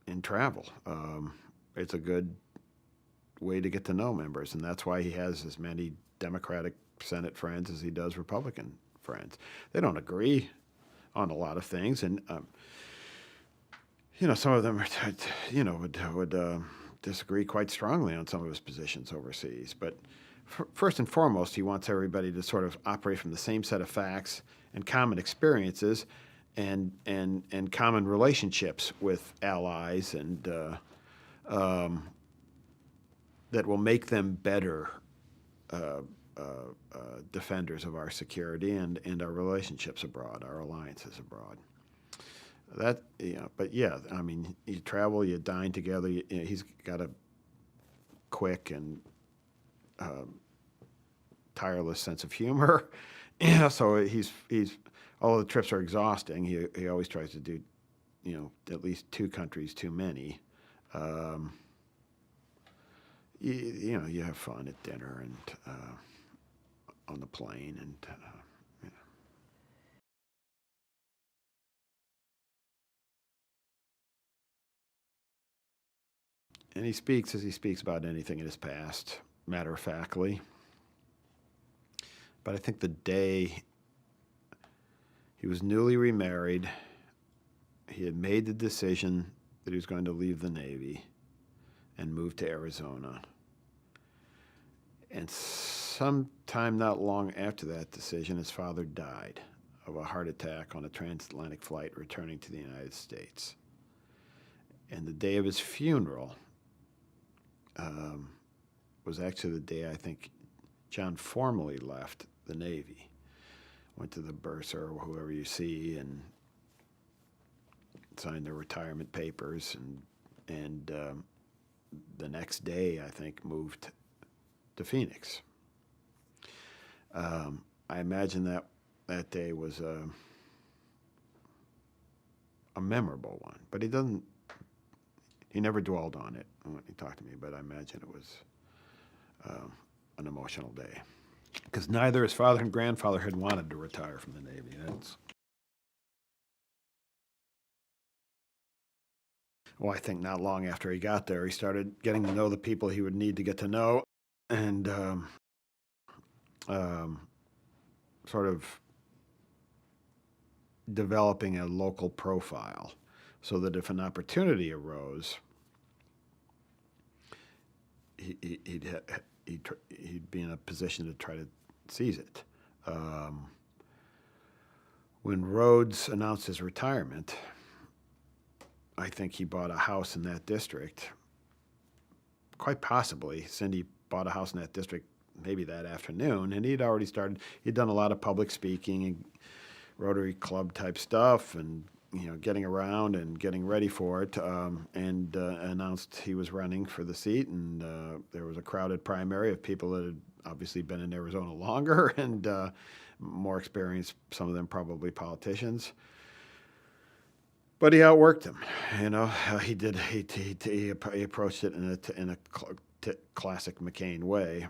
in travel. It's a good way to get to know members, and that's why he has as many Democratic Senate friends as he does Republican friends. They don't agree on a lot of things, and some of them would disagree quite strongly on some of his positions overseas. But first and foremost, he wants everybody to sort of operate from the same set of facts and common experiences, and common relationships with allies, and that will make them better defenders of our security and our relationships abroad, our alliances abroad. But yeah, I mean, you travel, you dine together. He's got a quick and tireless sense of humor. So he's although the trips are exhausting, he always tries to do, at least 2 countries too many. Um, you have fun at dinner and on the plane, and you know. And he speaks as he speaks about anything in his past, matter of factly. But I think the day he was newly remarried, he had made the decision that he was going to leave the Navy and move to Arizona. And sometime not long after that decision, his father died of a heart attack on a transatlantic flight returning to the United States. And the day of his funeral was actually the day I think John formally left the Navy. Went to the bursar or whoever you see and signed their retirement papers, and the next day I think moved to Phoenix. I imagine that day was a memorable one, but he never dwelled on it when he talked to me, but I imagine it was an emotional day. Because neither his father and grandfather had wanted to retire from the Navy. Well, I think not long after he got there, he started getting to know the people he would need to get to know, and sort of developing a local profile so that if an opportunity arose, he'd be in a position to try to seize it. When Rhodes announced his retirement, I think he bought a house in that district. Quite possibly, Cindy bought a house in that district maybe that afternoon, and he'd done a lot of public speaking and Rotary Club type stuff, and getting around and getting ready for it, and announced he was running for the seat, and there was a crowded primary of people that had obviously been in Arizona longer and more experienced, some of them probably politicians. But he outworked him. He did. He approached it in a classic McCain way.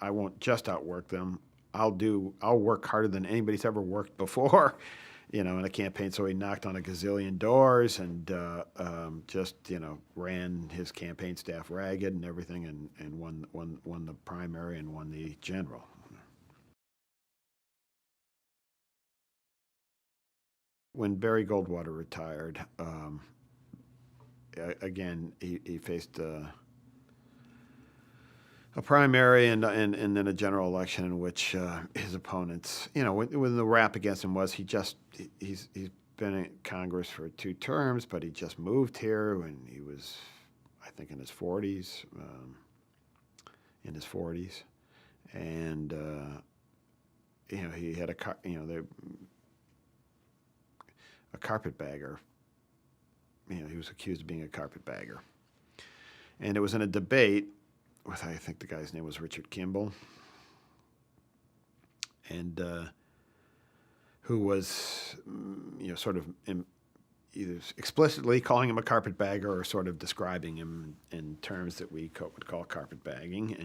I won't just outwork them. I'll work harder than anybody's ever worked before, in a campaign. So he knocked on a gazillion doors and just ran his campaign staff ragged and everything, and won the primary and won the general. When Barry Goldwater retired, again he faced a primary and then a general election in which his opponents, when the rap against him was he's been in Congress for 2 terms, but he just moved here when he was, I think, in his 40s, and he had a carpetbagger. He was accused of being a carpetbagger, and it was in a debate with, I think the guy's name was Richard Kimball, and who was, sort of either explicitly calling him a carpetbagger or sort of describing him in terms that we would call carpetbagging,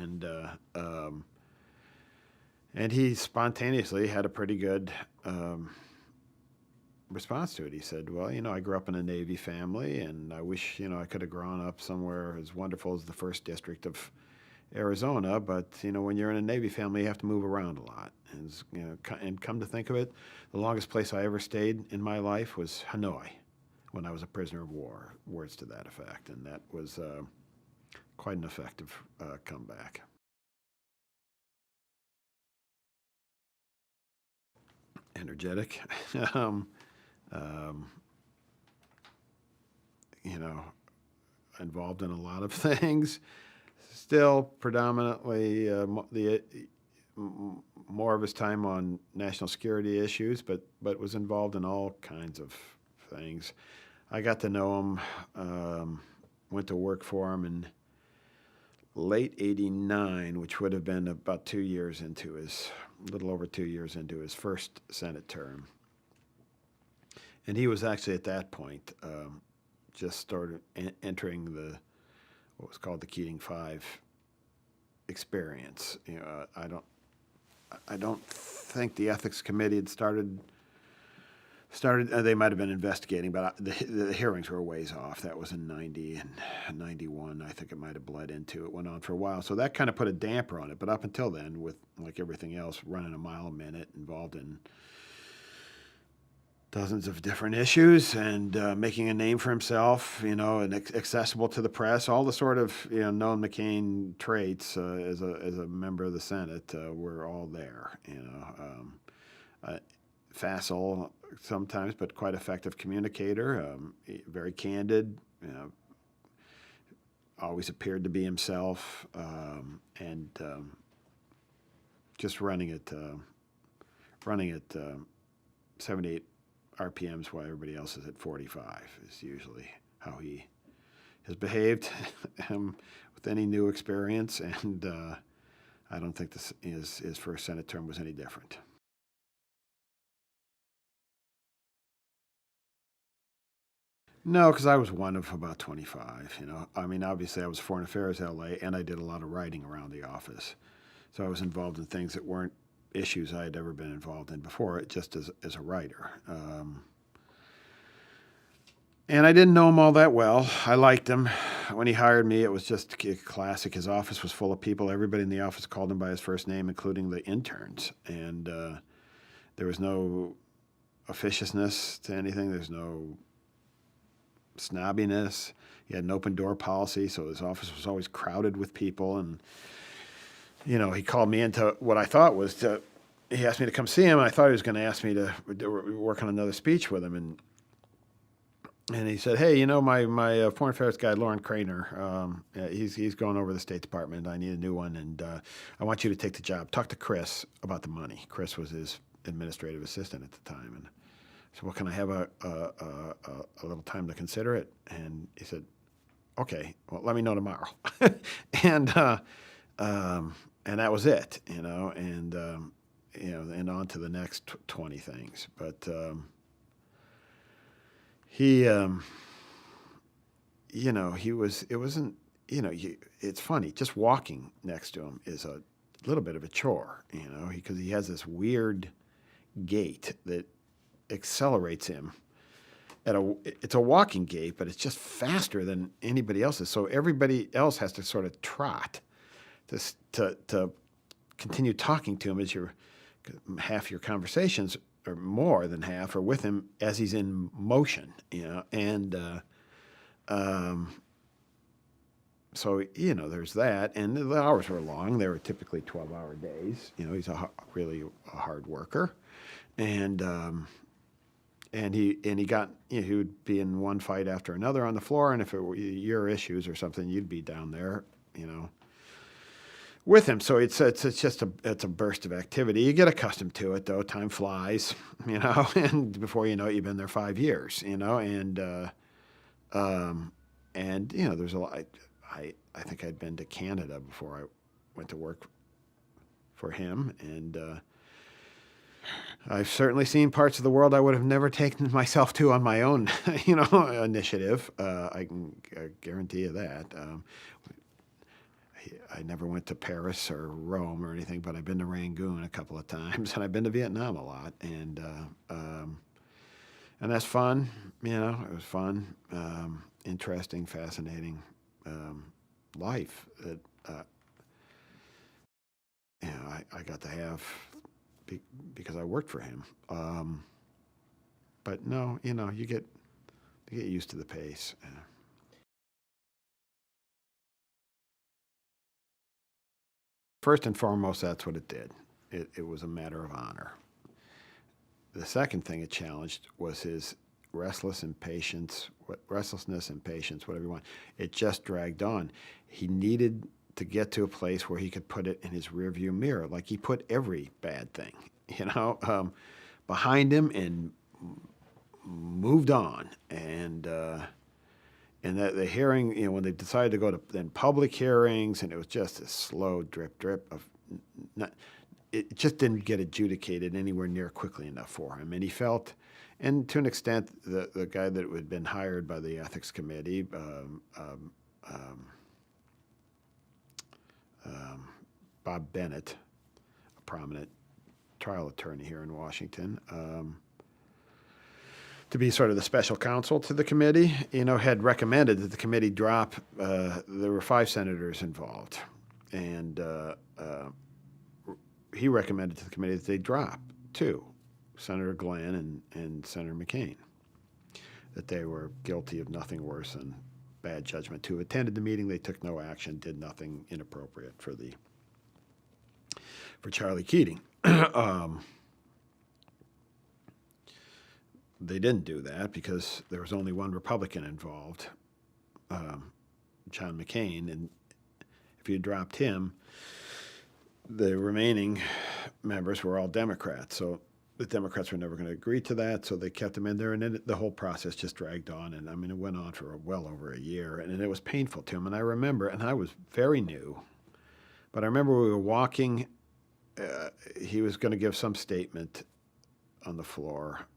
and he spontaneously had a pretty good response to it. He said, well, I grew up in a Navy family, and I wish, I could have grown up somewhere as wonderful as the 1st District of Arizona, but, when you're in a Navy family, you have to move around a lot. And come to think of it, the longest place I ever stayed in my life was Hanoi when I was a prisoner of war, words to that effect, and that was quite an effective comeback. Energetic. Involved in a lot of things. Still predominantly more of his time on national security issues, but was involved in all kinds of things. I got to know him, went to work for him in late '89, which would have been about a little over 2 years into his first Senate term. And he was actually at that point just started entering what was called the Keating Five experience. I don't think the ethics committee had started. They might have been investigating, but the hearings were a ways off. That was in 90 and 91. I think it might have bled into it. Went on for a while, so that kind of put a damper on it. But up until then, with like everything else, running a mile a minute, involved in dozens of different issues, and making a name for himself, and accessible to the press, all the sort of known McCain traits as a member of the Senate were all there. Facile sometimes, but quite effective communicator, very candid, always appeared to be himself, and just running at 78 RPMs while everybody else is at 45 is usually how he has behaved with any new experience, and I don't think his first Senate term was any different. No, because I was one of about 25. I mean, obviously I was Foreign Affairs LA, and I did a lot of writing around the office, so I was involved in things that weren't issues I had ever been involved in before, just as a writer. And I didn't know him all that well. I liked him. When he hired me, it was just classic. His office was full of people. Everybody in the office called him by his first name, including the interns. And there was no officiousness to anything. There's no snobbiness. He had an open door policy, so his office was always crowded with people. And he called me into what I thought was he asked me to come see him, and I thought he was going to ask me to work on another speech with him. And he said, hey, my foreign affairs guy, Lauren Craner, he's going over to the State Department. I need a new one, and I want you to take the job. Talk to Chris about the money. Chris was his administrative assistant at the time. And I said, well, can I have a little time to consider it? And he said, okay, well, let me know tomorrow. And that was it, and and on to the next 20 things. But he was. It wasn't. It's funny. Just walking next to him is a little bit of a chore, because he has this weird gait that accelerates him. It's a walking gait, but it's just faster than anybody else's. So everybody else has to sort of trot to continue talking to him as half your conversations, or more than half, are with him as he's in motion, and so there's that, and the hours were long. They were typically 12-hour days. He's really a hard worker, and he would be in one fight after another on the floor, and if it were your issues or something, you'd be down there, with him. So it's just a burst of activity. You get accustomed to it, though. Time flies, and before you know it, you've been there 5 years, and there's a lot. I think I'd been to Canada before I went to work for him, and I've certainly seen parts of the world I would have never taken myself to on my own, initiative. I can guarantee you that. I never went to Paris or Rome or anything, but I've been to Rangoon a couple of times, and I've been to Vietnam a lot, and that's fun. It was fun, interesting, fascinating life that I got to have because I worked for him. But no, you get used to the pace. First and foremost, that's what it did. It was a matter of honor. The second thing it challenged was his restlessness and patience, whatever you want. It just dragged on. He needed to get to a place where he could put it in his rearview mirror, like he put every bad thing, behind him, and moved on. And that the hearing, when they decided to go to then public hearings, and it was just a slow drip of it just didn't get adjudicated anywhere near quickly enough for him. And he felt, and to an extent, the guy that had been hired by the ethics committee, Bob Bennett, a prominent trial attorney here in Washington, to be sort of the special counsel to the committee, had recommended that the committee drop. There were 5 senators involved, and he recommended to the committee that they drop 2, Senator Glenn and Senator McCain, that they were guilty of nothing worse than bad judgment. Who attended the meeting, they took no action, did nothing inappropriate for Charlie Keating. They didn't do that because there was only one Republican involved, John McCain, and if you dropped him, the remaining members were all Democrats. So the Democrats were never going to agree to that, so they kept him in there, and then the whole process just dragged on. And I mean, it went on for well over a year, and it was painful to him. And I remember, and I was very new, but I remember we were walking. He was going to give some statement on the floor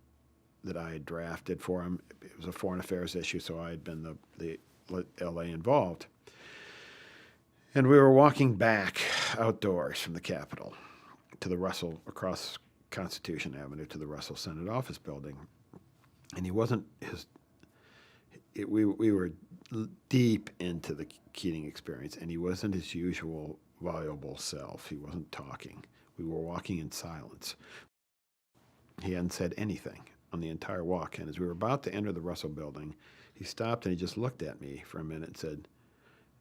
that I had drafted for him. It was a foreign affairs issue, so I had been the LA involved. And we were walking back outdoors from the Capitol to the Russell, across Constitution Avenue to the Russell Senate Office Building. And he wasn't we were deep into the Keating experience, and he wasn't his usual voluble self. He wasn't talking. We were walking in silence. He hadn't said anything on the entire walk. And as we were about to enter the Russell Building, he stopped and he just looked at me for a minute and said,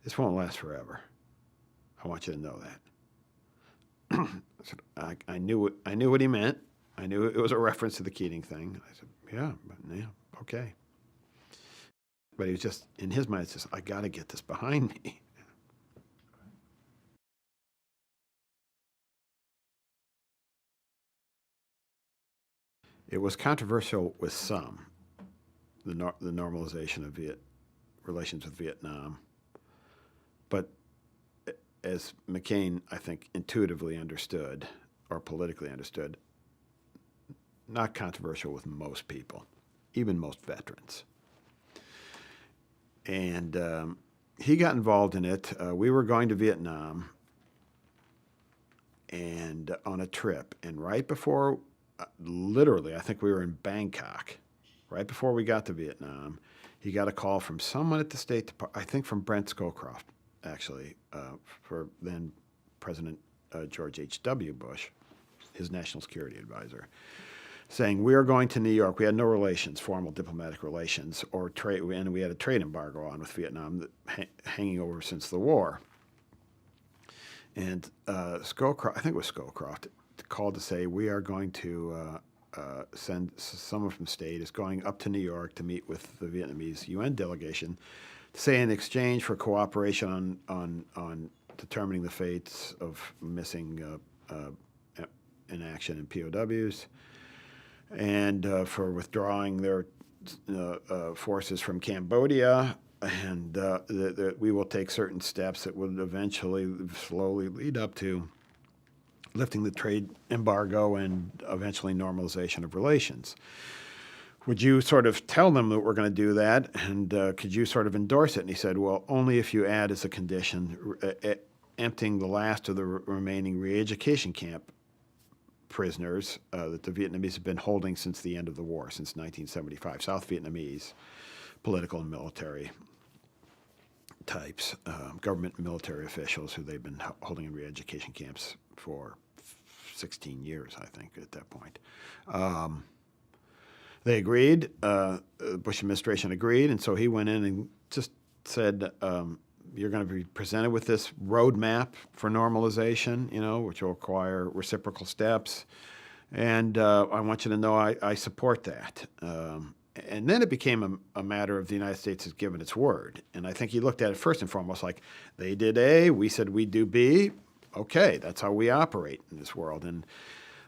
"This won't last forever. I want you to know that." I said, I knew what he meant. I knew it was a reference to the Keating thing. I said, yeah, okay. But he was just, in his mind, it's just, I got to get this behind me. It was controversial with some, the normalization of relations with Vietnam. But as McCain, I think, intuitively understood, or politically understood, not controversial with most people, even most veterans. And he got involved in it. We were going to Vietnam and on a trip. And right before, literally, I think we were in Bangkok, right before we got to Vietnam, he got a call from someone at the State Department, I think from Brent Scowcroft, actually, for then President George H.W. Bush, his national security advisor, saying, we are going to New York. We had no relations, formal diplomatic relations, or trade, and we had a trade embargo on with Vietnam hanging over since the war. And Scowcroft, I think it was Scowcroft, called to say, we are going to send someone from state is going up to New York to meet with the Vietnamese UN delegation to say in exchange for cooperation on determining the fates of missing in action and POWs, and for withdrawing their forces from Cambodia, and that we will take certain steps that would eventually slowly lead up to lifting the trade embargo and eventually normalization of relations. Would you sort of tell them that we're going to do that, and could you sort of endorse it? And he said, well, only if you add as a condition emptying the last of the remaining re-education camp prisoners that the Vietnamese have been holding since the end of the war, since 1975, South Vietnamese political and military types, government and military officials who they've been holding in re-education camps for 16 years, I think, at that point. They agreed, the Bush administration agreed, and so he went in and just said, you're going to be presented with this roadmap for normalization, which will require reciprocal steps, and I want you to know I support that. And then it became a matter of the United States has given its word. And I think he looked at it first and foremost like, they did A, we said we'd do B. Okay, that's how we operate in this world.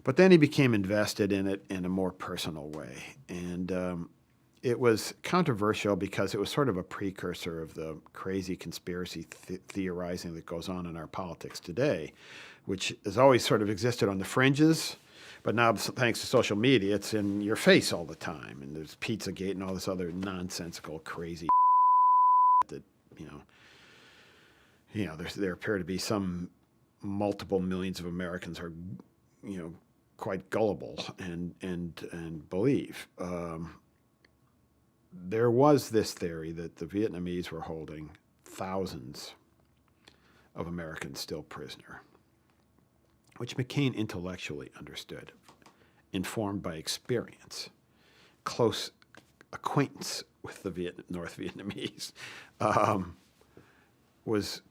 But then he became invested in it in a more personal way. And it was controversial because it was sort of a precursor of the crazy conspiracy theorizing that goes on in our politics today. which has always sort of existed on the fringes. But now, thanks to social media, it's in your face all the time. And there's Pizzagate and all this other nonsensical, crazy that, there appear to be some multiple millions of Americans are, quite gullible and believe. There was this theory that the Vietnamese were holding thousands of Americans still prisoner, which McCain intellectually understood, informed by experience, close acquaintance with the North Vietnamese, was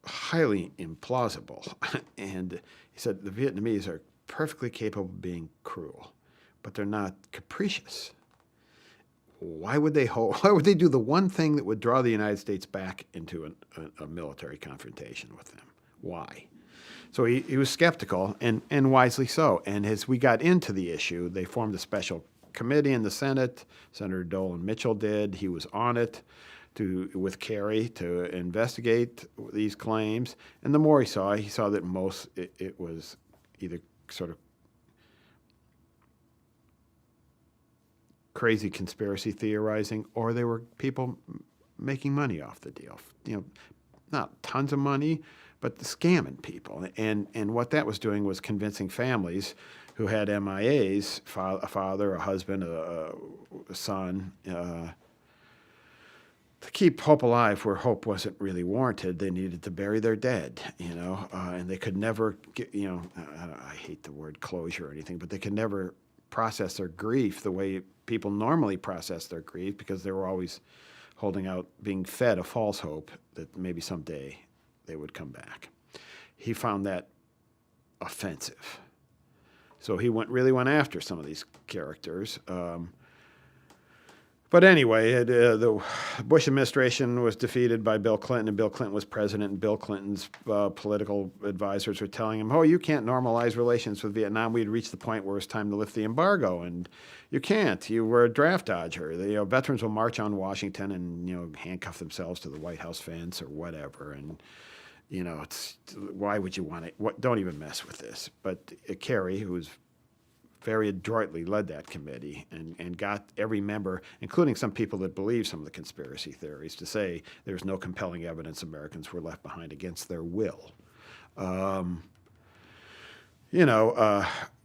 highly implausible. And he said the Vietnamese are perfectly capable of being cruel, but they're not capricious. Why would they do the one thing that would draw the United States back into a military confrontation with them? Why? So he was skeptical, and wisely so. And as we got into the issue, they formed a special committee in the Senate. Senator Dolan Mitchell did. He was on it with Kerry to investigate these claims. And the more he saw that it was either sort of crazy conspiracy theorizing, or they were people making money off the deal. Not tons of money, but scamming people. And what that was doing was convincing families who had MIAs, a father, a husband, a son, to keep hope alive where hope wasn't really warranted. They needed to bury their dead, and they could never get, I hate the word closure or anything, but they could never process their grief the way people normally process their grief, because they were always holding out, being fed a false hope that maybe someday they would come back. He found that offensive. So he really went after some of these characters. But anyway, the Bush administration was defeated by Bill Clinton, and Bill Clinton was president, and Bill Clinton's political advisors were telling him, you can't normalize relations with Vietnam. We'd reached the point where it's time to lift the embargo, and you can't. You were a draft dodger. Veterans will march on Washington and, handcuff themselves to the White House fence or whatever, and, why would you want it? Don't even mess with this. But Kerry, who was very adroitly led that committee and got every member, including some people that believe some of the conspiracy theories, to say there's no compelling evidence Americans were left behind against their will.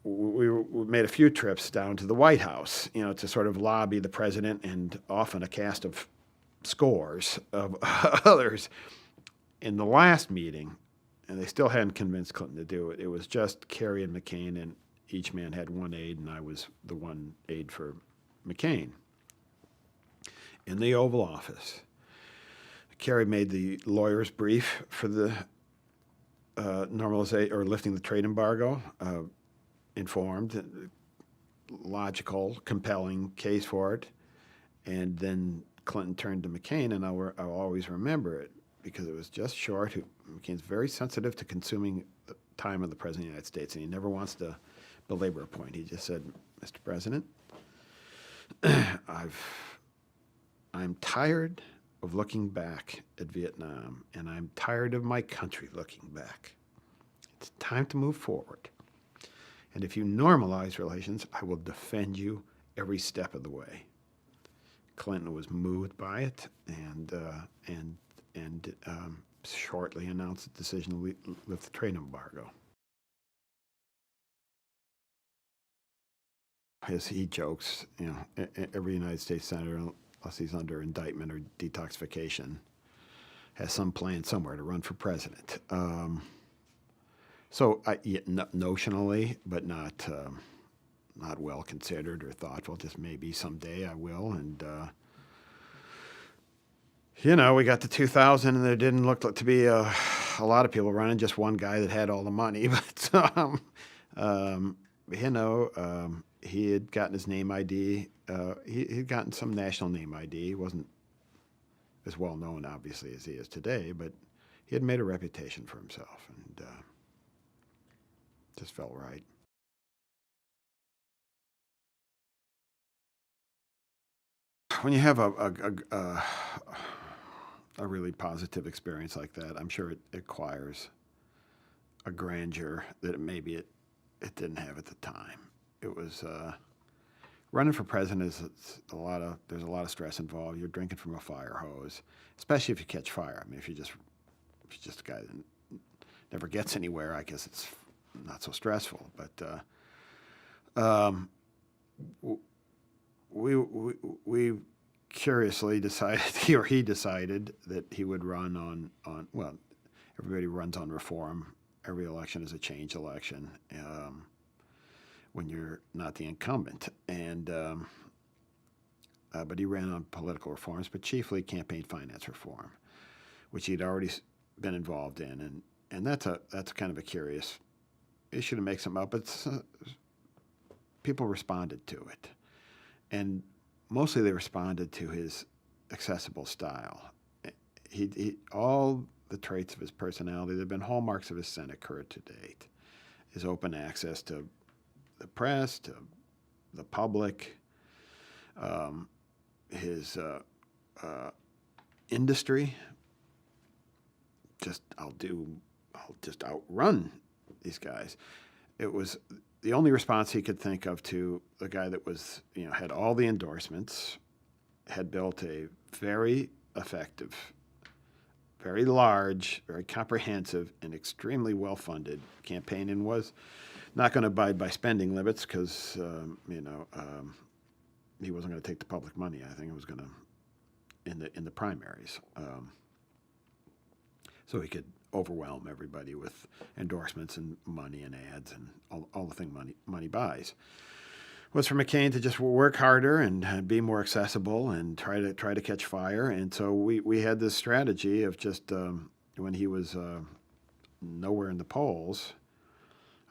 We made a few trips down to the White House, to sort of lobby the president and often a cast of scores of others. In the last meeting, and they still hadn't convinced Clinton to do it, it was just Kerry and McCain, and each man had one aide, and I was the one aide for McCain. In the Oval Office, Kerry made the lawyer's brief for the normalization or lifting the trade embargo, informed, logical, compelling case for it. And then Clinton turned to McCain, and I'll always remember it because it was just short. McCain's very sensitive to consuming the time of the President of the United States, and he never wants to belabor a point. He just said, Mr. President, I'm tired of looking back at Vietnam, and I'm tired of my country looking back. It's time to move forward. And if you normalize relations, I will defend you every step of the way. Clinton was moved by it, and shortly announced the decision to lift the trade embargo. As he jokes, every United States senator, unless he's under indictment or detoxification, has some plan somewhere to run for president. Notionally, but not well considered or thoughtful. Just maybe someday I will. And we got to 2000, and there didn't look to be a lot of people running. Just one guy that had all the money, but he had gotten his name ID. He had gotten some national name ID. He wasn't as well known, obviously, as he is today, but he had made a reputation for himself, and just felt right. When you have a really positive experience like that, I'm sure it acquires a grandeur that it didn't have at the time. It was running for president there's a lot of stress involved. You're drinking from a fire hose, especially if you catch fire. I mean, if you're just a guy that never gets anywhere, I guess it's not so stressful. But we curiously decided, he decided that he would run on well, everybody runs on reform. Every election is a change election when you're not the incumbent. And but he ran on political reforms, but chiefly campaign finance reform, which he'd already been involved in. And that's kind of a curious issue to make something up. But people responded to it. And mostly they responded to his accessible style. He all the traits of his personality that have been hallmarks of his Senate career to date. His open access to the press, to the public, his industry. I'll just outrun these guys. It was the only response he could think of to the guy that was, had all the endorsements, had built a very effective, very large, very comprehensive, and extremely well-funded campaign, and was not going to abide by spending limits because, he wasn't going to take the public money. I think it was going to in the primaries, so he could overwhelm everybody with endorsements and money and ads and all the thing money buys. Was for McCain to just work harder and be more accessible and try to catch fire. And so we had this strategy of just when he was nowhere in the polls,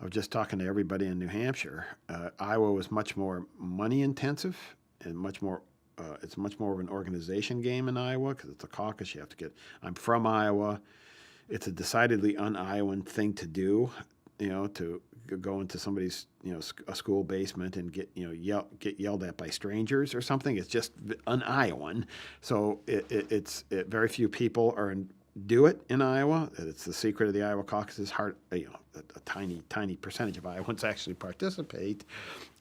of just talking to everybody in New Hampshire. Iowa was much more money intensive and much more. It's much more of an organization game in Iowa because it's a caucus. You have to get. I'm from Iowa. It's a decidedly un-Iowan thing to do, to go into somebody's, a school basement and get yelled at by strangers or something. It's just un-Iowan. So it's very few people do it in Iowa. It's the secret of the Iowa caucus. Is hard, a tiny percentage of Iowans actually participate,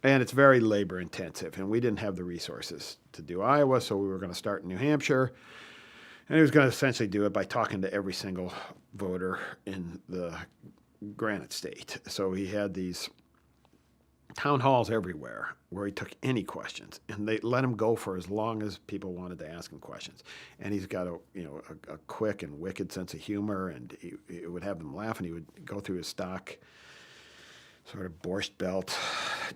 and it's very labor intensive. And we didn't have the resources to do Iowa, so we were going to start in New Hampshire. And he was going to essentially do it by talking to every single voter in the Granite State. So he had these town halls everywhere where he took any questions, and they let him go for as long as people wanted to ask him questions. And he's got a quick and wicked sense of humor, and he would have them laugh, and he would go through his stock sort of Borscht Belt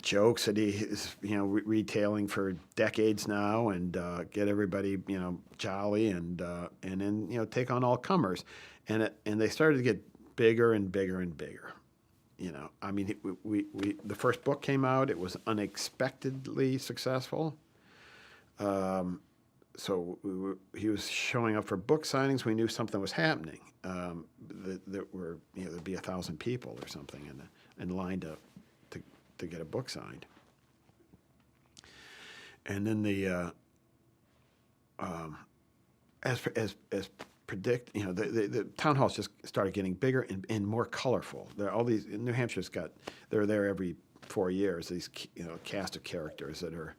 jokes that he is, retailing for decades now, and get everybody, jolly, and then take on all comers, and they started to get bigger and bigger and bigger. The first book came out. It was unexpectedly successful. So he was showing up for book signings. We knew something was happening. That were there'd be 1,000 people or something in line to get a book signed. And then the the town halls just started getting bigger and more colorful. New Hampshire's they're there every 4 years. These cast of characters that are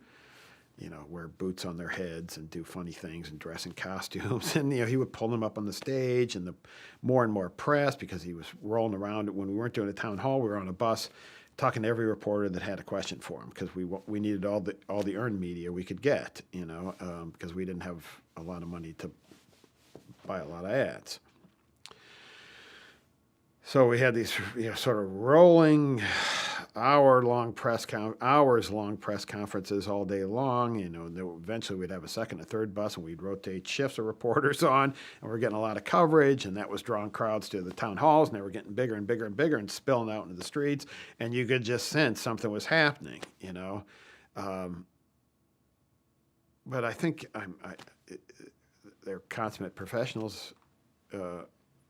wear boots on their heads and do funny things and dress in costumes. And he would pull them up on the stage, and the more and more press, because he was rolling around. When we weren't doing a town hall, we were on a bus talking to every reporter that had a question for him, because we needed all the earned media we could get, because we didn't have a lot of money to buy a lot of ads. So we had these sort of rolling hours-long press conferences all day long. Eventually we'd have a second and third bus, and we'd rotate shifts of reporters on, and we're getting a lot of coverage, and that was drawing crowds to the town halls, and they were getting bigger and bigger and bigger and spilling out into the streets, and you could just sense something was happening. But I think they're consummate professionals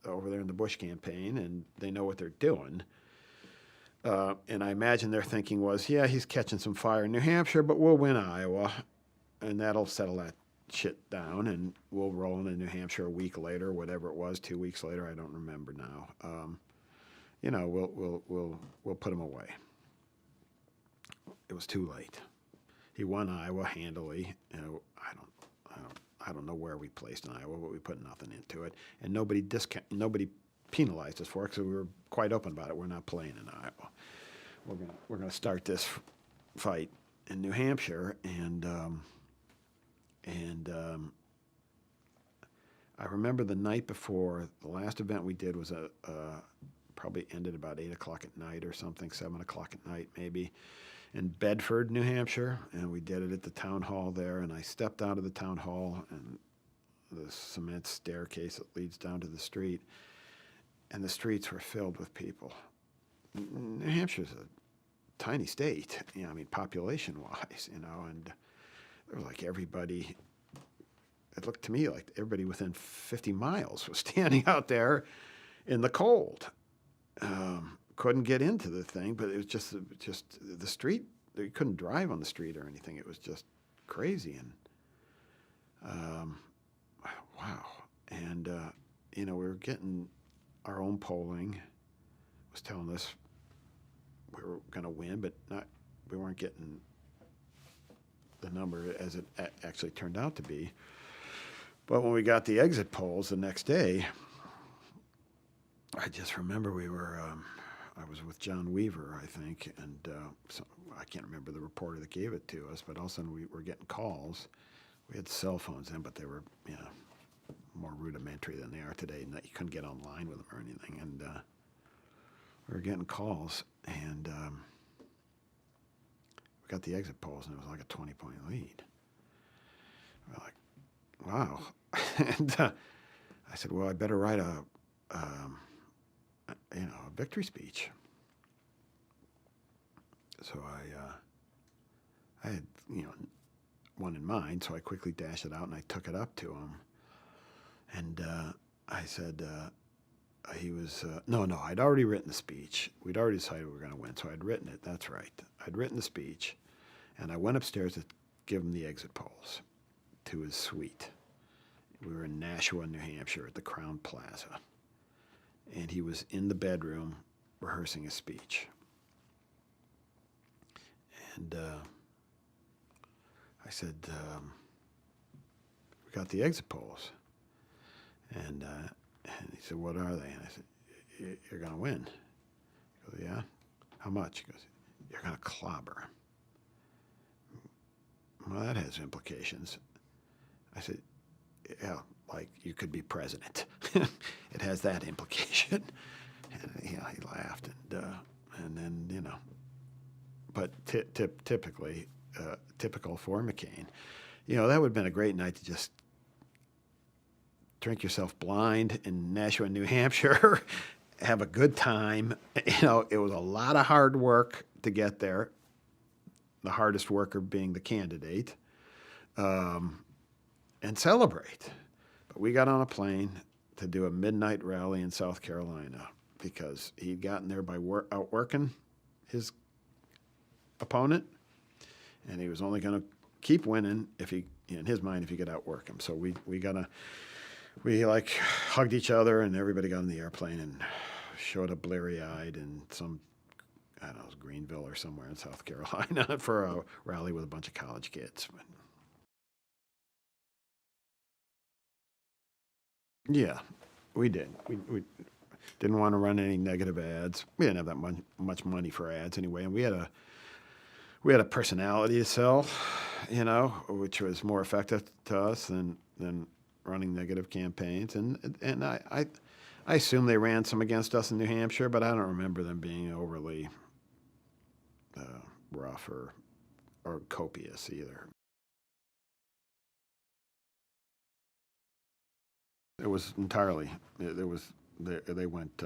over there in the Bush campaign, and they know what they're doing. And I imagine their thinking was, he's catching some fire in New Hampshire, but we'll win Iowa, and that'll settle that shit down, and we'll roll into New Hampshire a week later, whatever it was, 2 weeks later, I don't remember now. we'll put him away. It was too late. He won Iowa handily. I don't know where we placed in Iowa, but we put nothing into it, and nobody penalized us for it because we were quite open about it. We're not playing in Iowa. We're gonna start this fight in New Hampshire, and I remember the night before the last event we did was probably ended about 8 o'clock at night or something, 7 o'clock at night maybe, in Bedford, New Hampshire, and we did it at the town hall there. And I stepped out of the town hall and the cement staircase that leads down to the street, and the streets were filled with people. New Hampshire's a tiny state, population-wise, and there was like everybody. It looked to me like everybody within 50 miles was standing out there in the cold. Couldn't get into the thing, but it was just the street. You couldn't drive on the street or anything. It was just crazy, and wow. And we were getting our own polling was telling us we were going to win, but we weren't getting the number as it actually turned out to be. But when we got the exit polls the next day, I just remember I was with John Weaver, I think, and I can't remember the reporter that gave it to us, but all of a sudden we were getting calls. We had cell phones then, but they were, more rudimentary than they are today, and that you couldn't get online with them or anything. And we were getting calls, and we got the exit polls, and it was like a 20-point lead. We're like, wow. And I said, well, I better write a victory speech. So I had, one in mind, so I quickly dashed it out and I took it up to him. And I said, he was, no, I'd already written the speech. We'd already decided we were going to win, so I'd written it. That's right. I'd written the speech, and I went upstairs to give him the exit polls to his suite. We were in Nashua, New Hampshire at the Crown Plaza. And he was in the bedroom rehearsing his speech. And I said, we got the exit polls. And he said, what are they? And I said, you're going to win. He goes, yeah? How much? He goes, you're going to clobber him. Well, that has implications. I said, yeah, like you could be president. It has that implication. And he laughed, and then but typically, typical for McCain, that would have been a great night to just drink yourself blind in Nashua, New Hampshire, have a good time. It was a lot of hard work to get there. The hardest worker being the candidate, and celebrate. But we got on a plane to do a midnight rally in South Carolina because he'd gotten there by outworking his opponent, and he was only going to keep winning if he, in his mind, if he could outwork him. So we hugged each other, and everybody got on the airplane and showed up bleary-eyed in some, I don't know, it was Greenville or somewhere in South Carolina for a rally with a bunch of college kids. Yeah, we did. We didn't want to run any negative ads. We didn't have that much money for ads anyway, and we had a personality to sell, which was more effective to us than running negative campaigns. And I assume they ran some against us in New Hampshire, but I don't remember them being overly rough or copious either. It was entirely, they went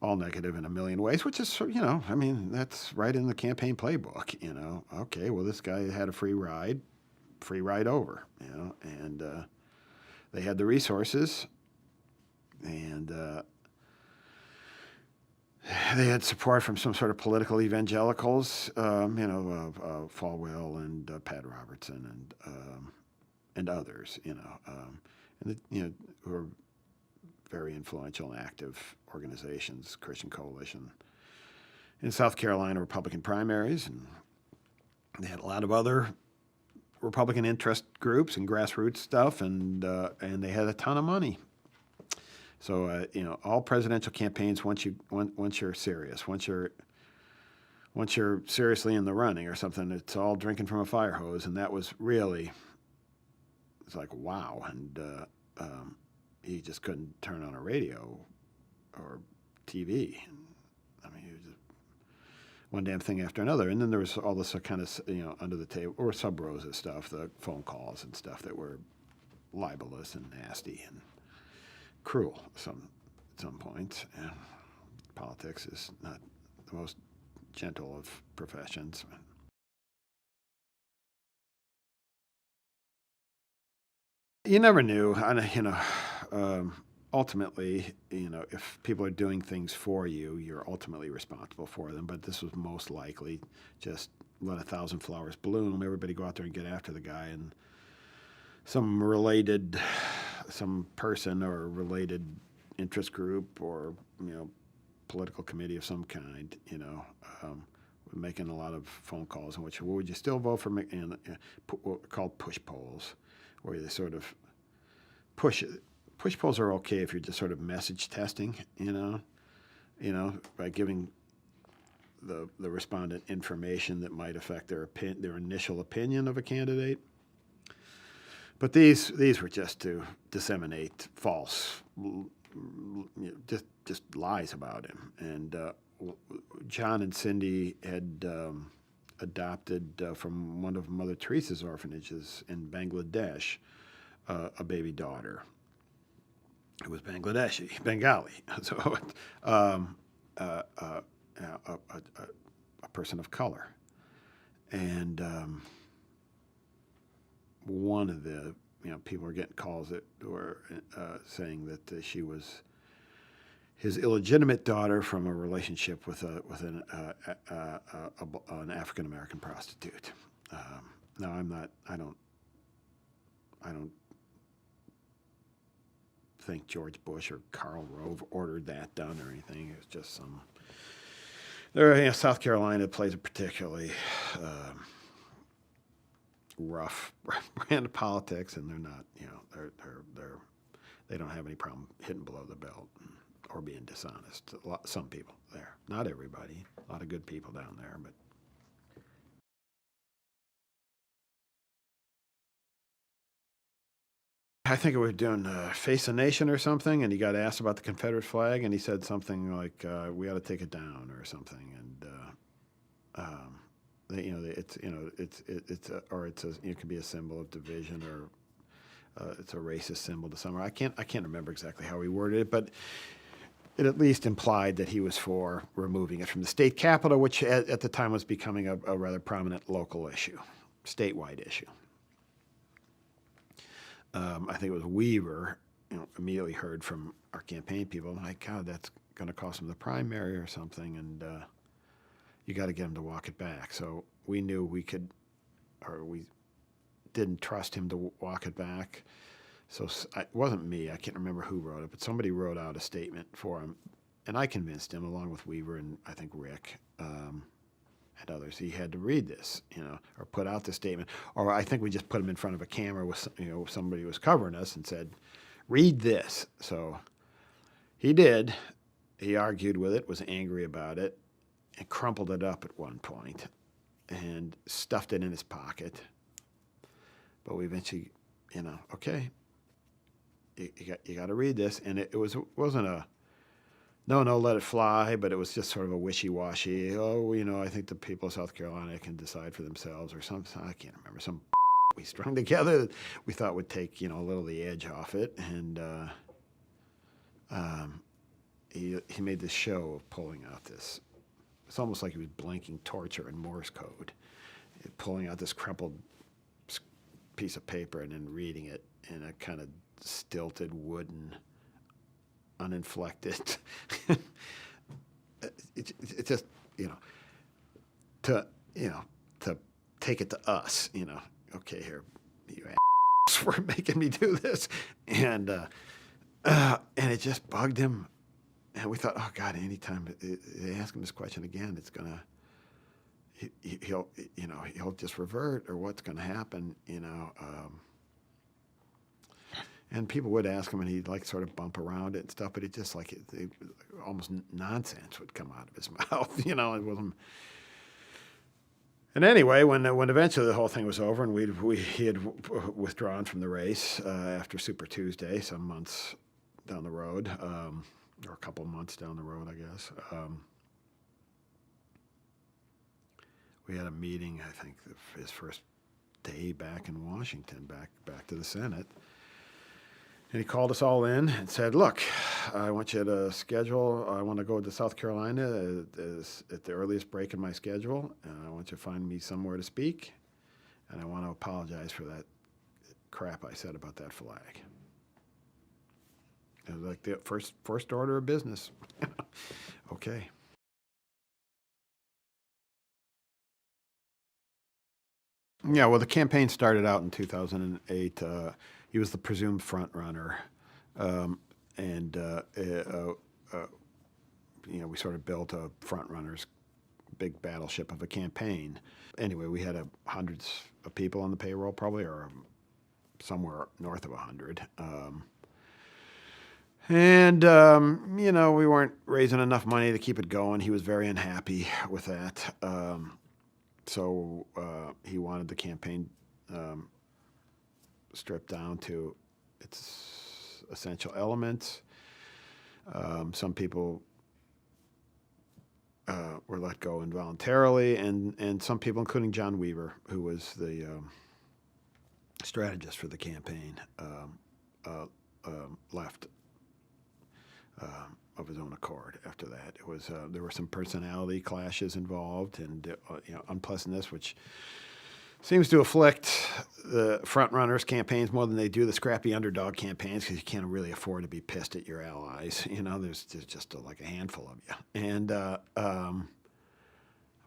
all negative in a million ways, which is, that's right in the campaign playbook, Okay, well, this guy had a free ride over, and they had the resources, and they had support from some sort of political evangelicals, Falwell and Pat Robertson and others, who are very influential and active organizations, Christian Coalition. In South Carolina, Republican primaries, and they had a lot of other Republican interest groups and grassroots stuff, and they had a ton of money. So all presidential campaigns, once you're serious, once you're seriously in the running or something, it's all drinking from a fire hose, and that was really, it's like wow, and he just couldn't turn on a radio or TV. I mean, it was just one damn thing after another, and then there was all this kind of under the table or sub rosa stuff, the phone calls and stuff that were libelous and nasty and cruel at some points. And politics is not the most gentle of professions. You never knew. Ultimately, if people are doing things for you, you're ultimately responsible for them. But this was most likely just let 1,000 flowers bloom. Everybody go out there and get after the guy, and some person or related interest group or political committee of some kind, making a lot of phone calls in which, well, would you still vote for McCain? Called push polls, where they sort of push polls are okay if you're just sort of message testing, by giving the respondent information that might affect their initial opinion of a candidate. But these were just to disseminate false, just lies about him. And John and Cindy had adopted from one of Mother Teresa's orphanages in Bangladesh a baby daughter. It was Bengali, so a person of color, and one of the people were getting calls that were saying that she was his illegitimate daughter from a relationship with an African American prostitute. Now I don't think George Bush or Karl Rove ordered that done or anything. It was just some. South Carolina plays a particularly rough brand of politics, and they're not. They don't have any problem hitting below the belt or being dishonest. Some people there, not everybody. A lot of good people down there, but. I think we were doing Face the Nation or something, and he got asked about the Confederate flag, and he said something like, "We ought to take it down" or something, and it could be a symbol of division, or it's a racist symbol to some. I can't remember exactly how he worded it, but it at least implied that he was for removing it from the state capitol, which at the time was becoming a rather prominent local issue, statewide issue. I think it was Weaver, immediately heard from our campaign people, like, God, that's going to cost him the primary or something, and you got to get him to walk it back. So we knew we could, or we didn't trust him to walk it back. So it wasn't me. I can't remember who wrote it, but somebody wrote out a statement for him, and I convinced him, along with Weaver and I think Rick and others, he had to read this, or put out the statement. Or I think we just put him in front of a camera with, somebody was covering us and said, read this. So he did. He argued with it, was angry about it, and crumpled it up at one point and stuffed it in his pocket. But we eventually, okay, you got to read this. And it wasn't a, no, let it fly, but it was just sort of a wishy-washy, I think the people of South Carolina can decide for themselves or something. I can't remember. Some we strung together that we thought would take, a little of the edge off it. And he made this show of pulling out this. It's almost like he was blinking torture in Morse code, pulling out this crumpled piece of paper and then reading it in a kind of stilted, wooden, uninflected. It's just to take it to us. Okay, here you ass for making me do this, and and it just bugged him. And we thought, oh God, anytime they ask him this question again, it's gonna, he'll just revert, or what's gonna happen, And people would ask him, and he'd like sort of bump around it and stuff, but it just almost nonsense would come out of his mouth, It wasn't. And anyway, when eventually the whole thing was over, and he had withdrawn from the race after Super Tuesday, some months down the road, or a couple months down the road, I guess. We had a meeting, I think, his first day back in Washington, back to the Senate. And he called us all in and said, look, I want you to I want to go to South Carolina at the earliest break in my schedule, and I want you to find me somewhere to speak, and I want to apologize for that crap I said about that flag. It was like the first order of business. Okay. Yeah, well, the campaign started out in 2008. He was the presumed front runner, and we sort of built a front runner's big battleship of a campaign. Anyway, we had hundreds of people on the payroll, probably, or somewhere north of 100. We weren't raising enough money to keep it going. He was very unhappy with that. So he wanted the campaign stripped down to its essential elements. Some people were let go involuntarily, and some people, including John Weaver, who was the strategist for the campaign, left of his own accord after that. It was there were some personality clashes involved, and unpleasantness, which seems to afflict the front runners campaigns more than they do the scrappy underdog campaigns, because you can't really afford to be pissed at your allies. There's just like a handful of you, and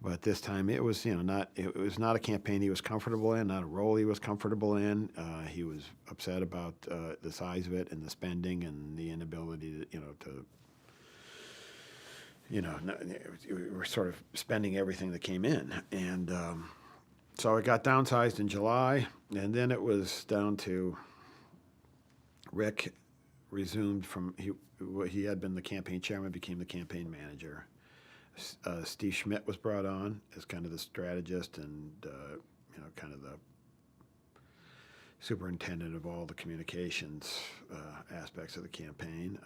but this time it was not a campaign he was comfortable in, not a role he was comfortable in. He was upset about the size of it and the spending and the inability to we were sort of spending everything that came in, and so it got downsized in July, and then it was down to Rick resumed from he had been the campaign chairman, became the campaign manager. Steve Schmidt was brought on as kind of the strategist and kind of the superintendent of all the communications aspects of the campaign.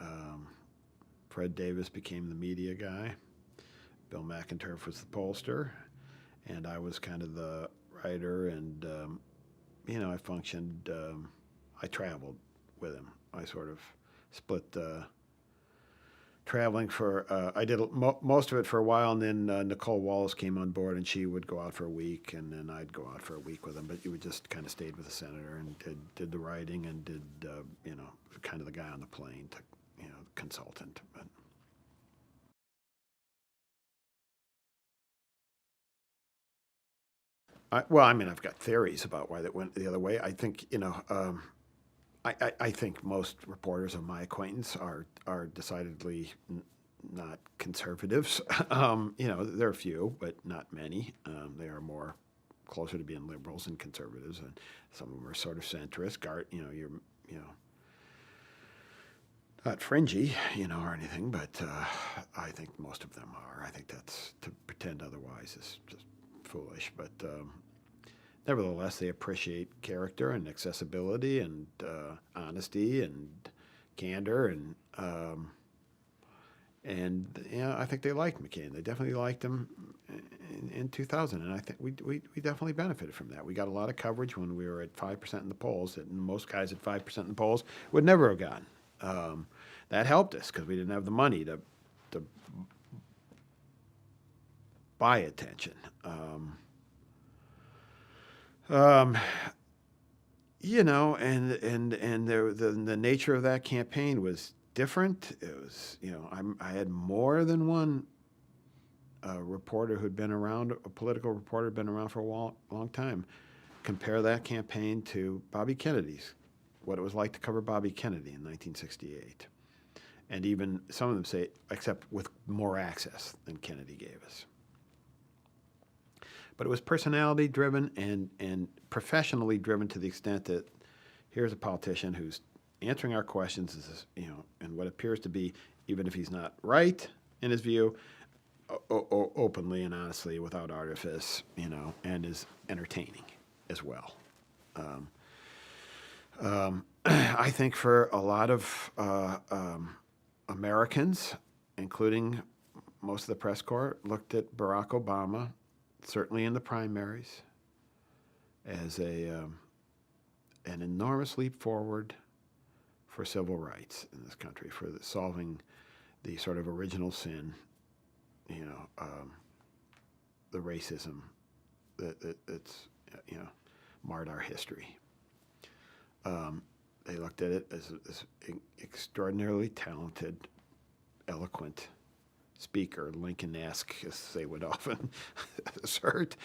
Fred Davis became the media guy. Bill McInturff was the pollster, and I was kind of the writer. And I functioned. I traveled with him. I sort of split traveling for. I did most of it for a while, and then Nicole Wallace came on board, and she would go out for a week, and then I'd go out for a week with him. But you would just kind of stayed with the senator and did the writing and did kind of the guy on the plane, consultant. But I've got theories about why that went the other way. I think I think most reporters of my acquaintance are decidedly not conservatives. There are a few, but not many. They are more closer to being liberals than conservatives, and some of them are sort of centrist. You're not fringy, or anything, but I think most of them are. I think that's, to pretend otherwise is just foolish, but nevertheless, they appreciate character and accessibility and honesty and candor, and I think they liked McCain. They definitely liked him in 2000, and I think we definitely benefited from that. We got a lot of coverage when we were at 5% in the polls that most guys at 5% in the polls would never have gotten. That helped us because we didn't have the money to buy attention. And the nature of that campaign was different. It was, I had more than one reporter who'd been around, a political reporter who'd been around for a long time. Compare that campaign to Bobby Kennedy's what it was like to cover Bobby Kennedy in 1968. And even some of them say, except with more access than Kennedy gave us. But it was personality driven and professionally driven to the extent that here's a politician who's answering our questions, in what appears to be, even if he's not right in his view, openly and honestly, without artifice, and is entertaining as well. I think for a lot of Americans, including most of the press corps, looked at Barack Obama, certainly in the primaries, as an enormous leap forward for civil rights in this country, for solving the sort of original sin, the racism that's marred our history. They looked at it as extraordinarily talented, eloquent speaker, Lincoln-esque, as they would often assert,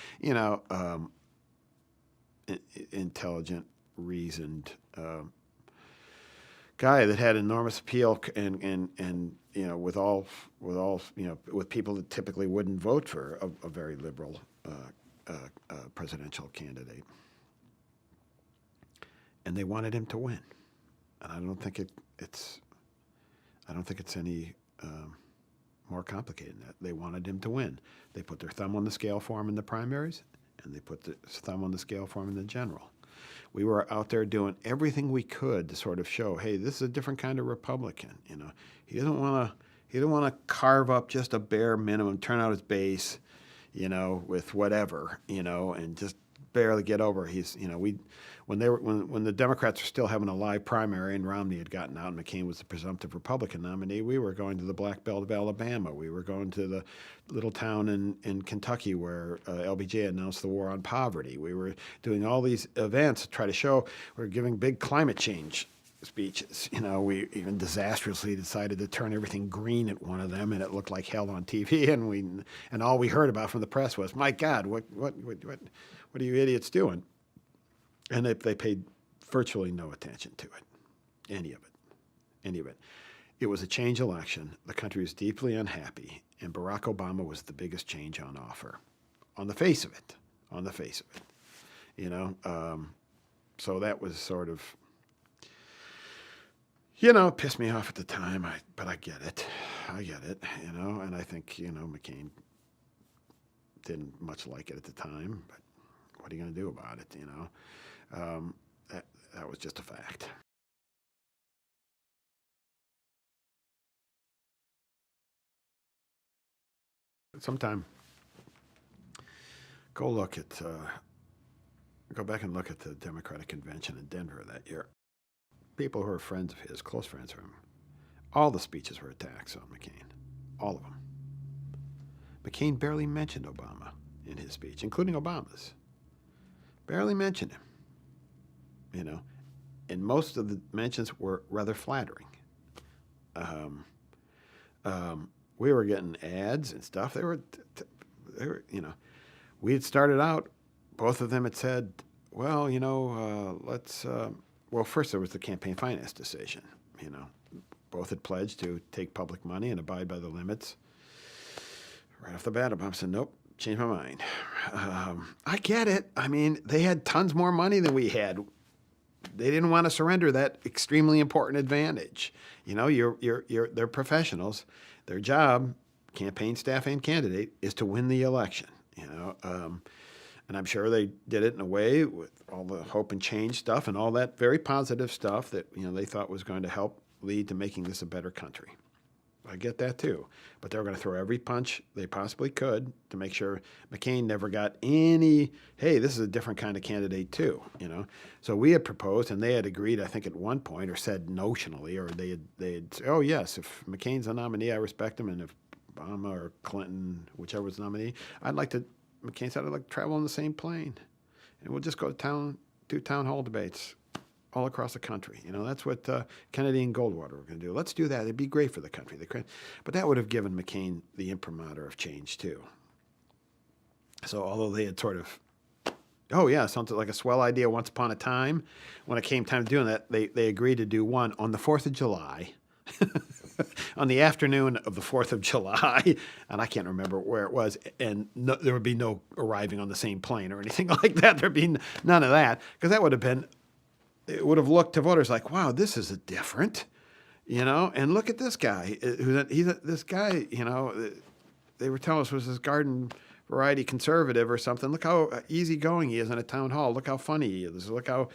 intelligent, reasoned guy that had enormous appeal and with people that typically wouldn't vote for a very liberal presidential candidate. And they wanted him to win, and I don't think it's any more complicated than that. They wanted him to win. They put their thumb on the scale for him in the primaries, and they put the thumb on the scale for him in the general. We were out there doing everything we could to sort of show, hey, this is a different kind of Republican. He doesn't want to carve up just a bare minimum, turn out his base, with whatever, and just barely get over. When the Democrats were still having a live primary and Romney had gotten out and McCain was the presumptive Republican nominee, we were going to the Black Belt of Alabama. We were going to the little town in Kentucky where LBJ announced the war on poverty. We were doing all these events to try to show we're giving big climate change speeches. We even disastrously decided to turn everything green at one of them, and it looked like hell on TV. And all we heard about from the press was, "My God, what are you idiots doing?" And they paid virtually no attention to it, any of it. It was a change election. The country was deeply unhappy, and Barack Obama was the biggest change on offer, on the face of it. So that was sort of, pissed me off at the time, but I get it, and I think, McCain didn't much like it at the time, but what are you going to do about it, that was just a fact. Sometime go back and look at the Democratic Convention in Denver that year. People who are friends of his, close friends of him, all the speeches were attacks on McCain. All of them. McCain barely mentioned Obama in his speech, including Obama's. Barely mentioned him. And most of the mentions were rather flattering. We were getting ads and stuff. They were, we had started out, both of them had said, well, let's, first there was the campaign finance decision, Both had pledged to take public money and abide by the limits. Right off the bat, Obama said, nope, changed my mind. I get it. I mean, they had tons more money than we had. They didn't want to surrender that extremely important advantage. They're professionals. Their job, campaign staff and candidate, is to win the election. And I'm sure they did it in a way with all the hope and change stuff and all that very positive stuff that they thought was going to help lead to making this a better country. I get that too. But they were going to throw every punch they possibly could to make sure McCain never got any, hey, this is a different kind of candidate too, So we had proposed, and they had agreed, I think at one point, or said notionally, or they had said, oh yes, if McCain's a nominee, I respect him, and if Obama or Clinton, whichever was the nominee, McCain said I'd like to travel on the same plane, and we'll just go to town, do town hall debates all across the country. That's what Kennedy and Goldwater were going to do. Let's do that. It'd be great for the country. But that would have given McCain the imprimatur of change too. So although they had sort of Oh yeah, something like a swell idea once upon a time. When it came time to doing that, they agreed to do one on the 4th of July, on the afternoon of the 4th of July, and I can't remember where it was, and no, there would be no arriving on the same plane or anything like that. There'd be none of that, because that would have been, it would have looked to voters like, wow, this is different, and look at this guy. This guy, they were telling us was this garden variety conservative or something. Look how easygoing he is in a town hall. Look how funny he is. Look how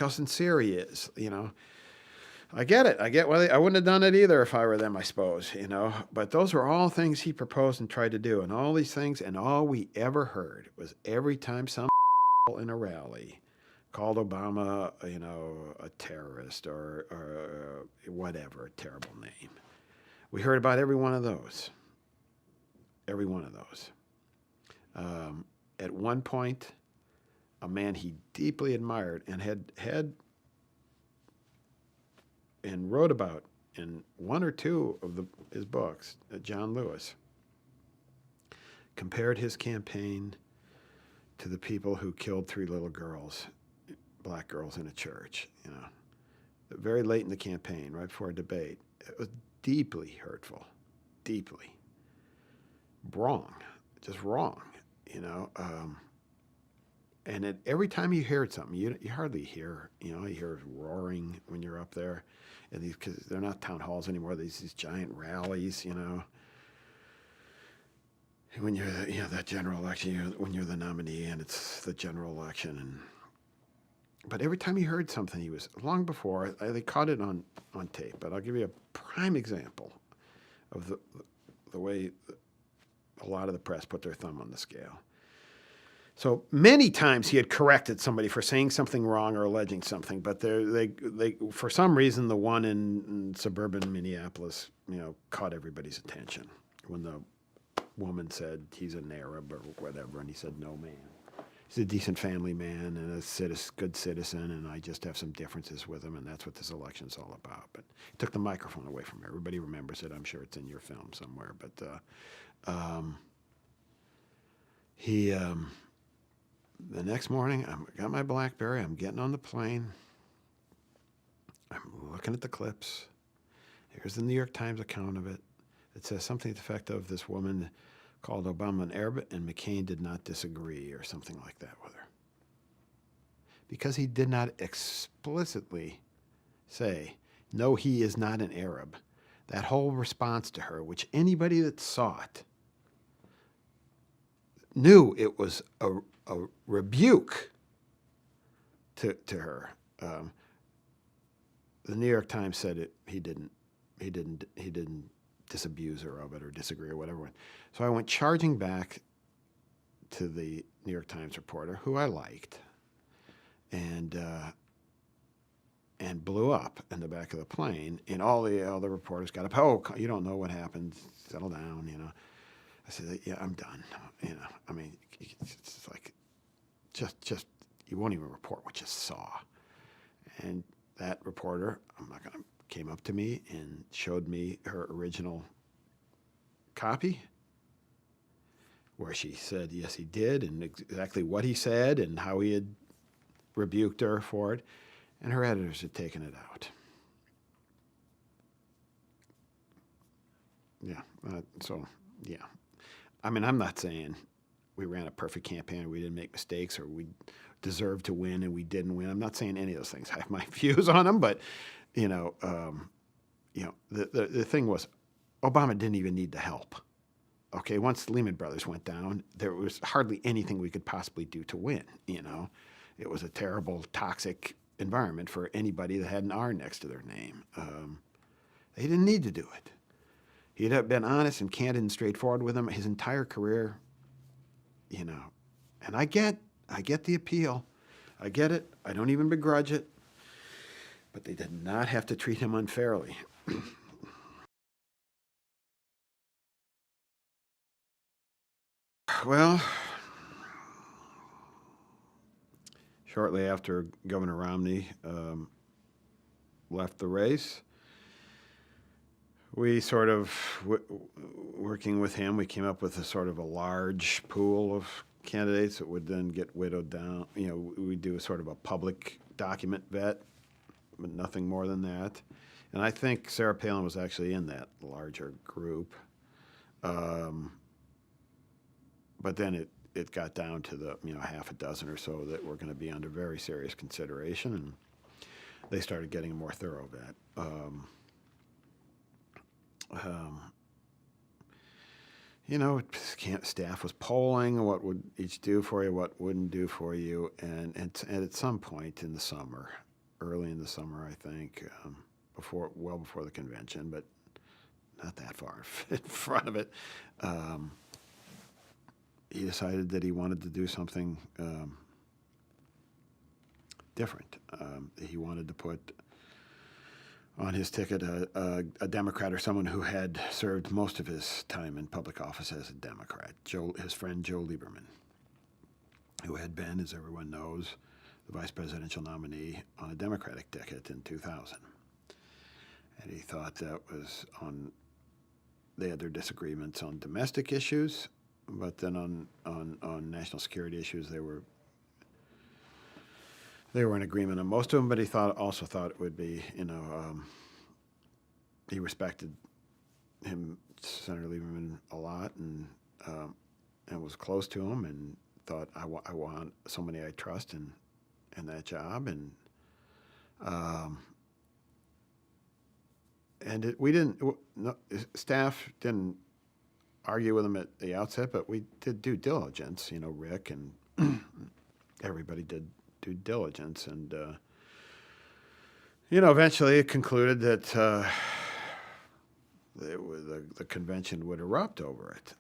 sincere he is. I get it. I get why I wouldn't have done it either if I were them, I suppose. But those were all things he proposed and tried to do, and all these things. And all we ever heard was every time some in a rally called Obama, a terrorist or whatever, a terrible name. We heard about every one of those. Every one of those. At one point, a man he deeply admired and had and wrote about in one or two of his books, John Lewis, compared his campaign to the people who killed 3 little girls, black girls in a church. Very late in the campaign, right before a debate. It was deeply hurtful, deeply wrong, just wrong. And every time you heard something, you hardly hear, you hear roaring when you're up there, and because they're not town halls anymore, these giant rallies, when you're that general election, when you're the nominee and it's the general election, but every time you heard something, he was long before they caught it on tape. But I'll give you a prime example of the way a lot of the press put their thumb on the scale. So many times he had corrected somebody for saying something wrong or alleging something, but they for some reason the one in suburban Minneapolis, caught everybody's attention when the woman said he's an Arab or whatever, and he said, no, man. He's a decent family man and a good citizen, and I just have some differences with him, and that's what this election's all about. But he took the microphone away from her. Everybody remembers it. I'm sure it's in your film somewhere. But the next morning, I got my BlackBerry. I'm getting on the plane. I'm looking at the clips. Here's the New York Times account of it. It says something to the effect of this woman called Obama an Arab, and McCain did not disagree or something like that with her. Because he did not explicitly say, no, he is not an Arab. That whole response to her, which anybody that saw it knew it was a rebuke to her. The New York Times said he didn't disabuse her of it or disagree or whatever. So I went charging back to the New York Times reporter, who I liked, and blew up in the back of the plane. And all the reporters got up. Oh, you don't know what happened. Settle down, I said, yeah, I'm done. I mean, it's like, just you won't even report what you saw. And that reporter, came up to me and showed me her original copy, where she said, yes, he did, and exactly what he said and how he had rebuked her for it. And her editors had taken it out. Yeah. Yeah. I mean, I'm not saying we ran a perfect campaign or we didn't make mistakes or we deserved to win and we didn't win. I'm not saying any of those things. I have my views on them, but the thing was, Obama didn't even need the help. Okay, once Lehman Brothers went down, there was hardly anything we could possibly do to win. It was a terrible, toxic environment for anybody that had an R next to their name. They didn't need to do it. He'd have been honest and candid and straightforward with them his entire career. And I get the appeal. I get it. I don't even begrudge it. But they did not have to treat him unfairly. Well, shortly after Governor Romney left the race, we working with him, we came up with a sort of a large pool of candidates that would then get whittled down. We do a sort of a public document vet, but nothing more than that. And I think Sarah Palin was actually in that larger group. But then it got down to the half a dozen or so that were going to be under very serious consideration, and they started getting a more thorough vet. Staff was polling what would each do for you, what wouldn't do for you, and at some point in the summer, early in the summer, I think, well before the convention, but not that far in front of it, he decided that he wanted to do something different. He wanted to put on his ticket a Democrat or someone who had served most of his time in public office as a Democrat, his friend Joe Lieberman, who had been, as everyone knows, the vice presidential nominee on a Democratic ticket in 2000. And he thought that was they had their disagreements on domestic issues, but then on national security issues, they were in agreement on most of them. But he also thought it would be, he respected Senator Lieberman a lot, and was close to him, and thought I want somebody I trust in that job, and staff didn't argue with him at the outset, but we did due diligence. Rick and everybody did due diligence, and eventually it concluded that the convention would erupt over it.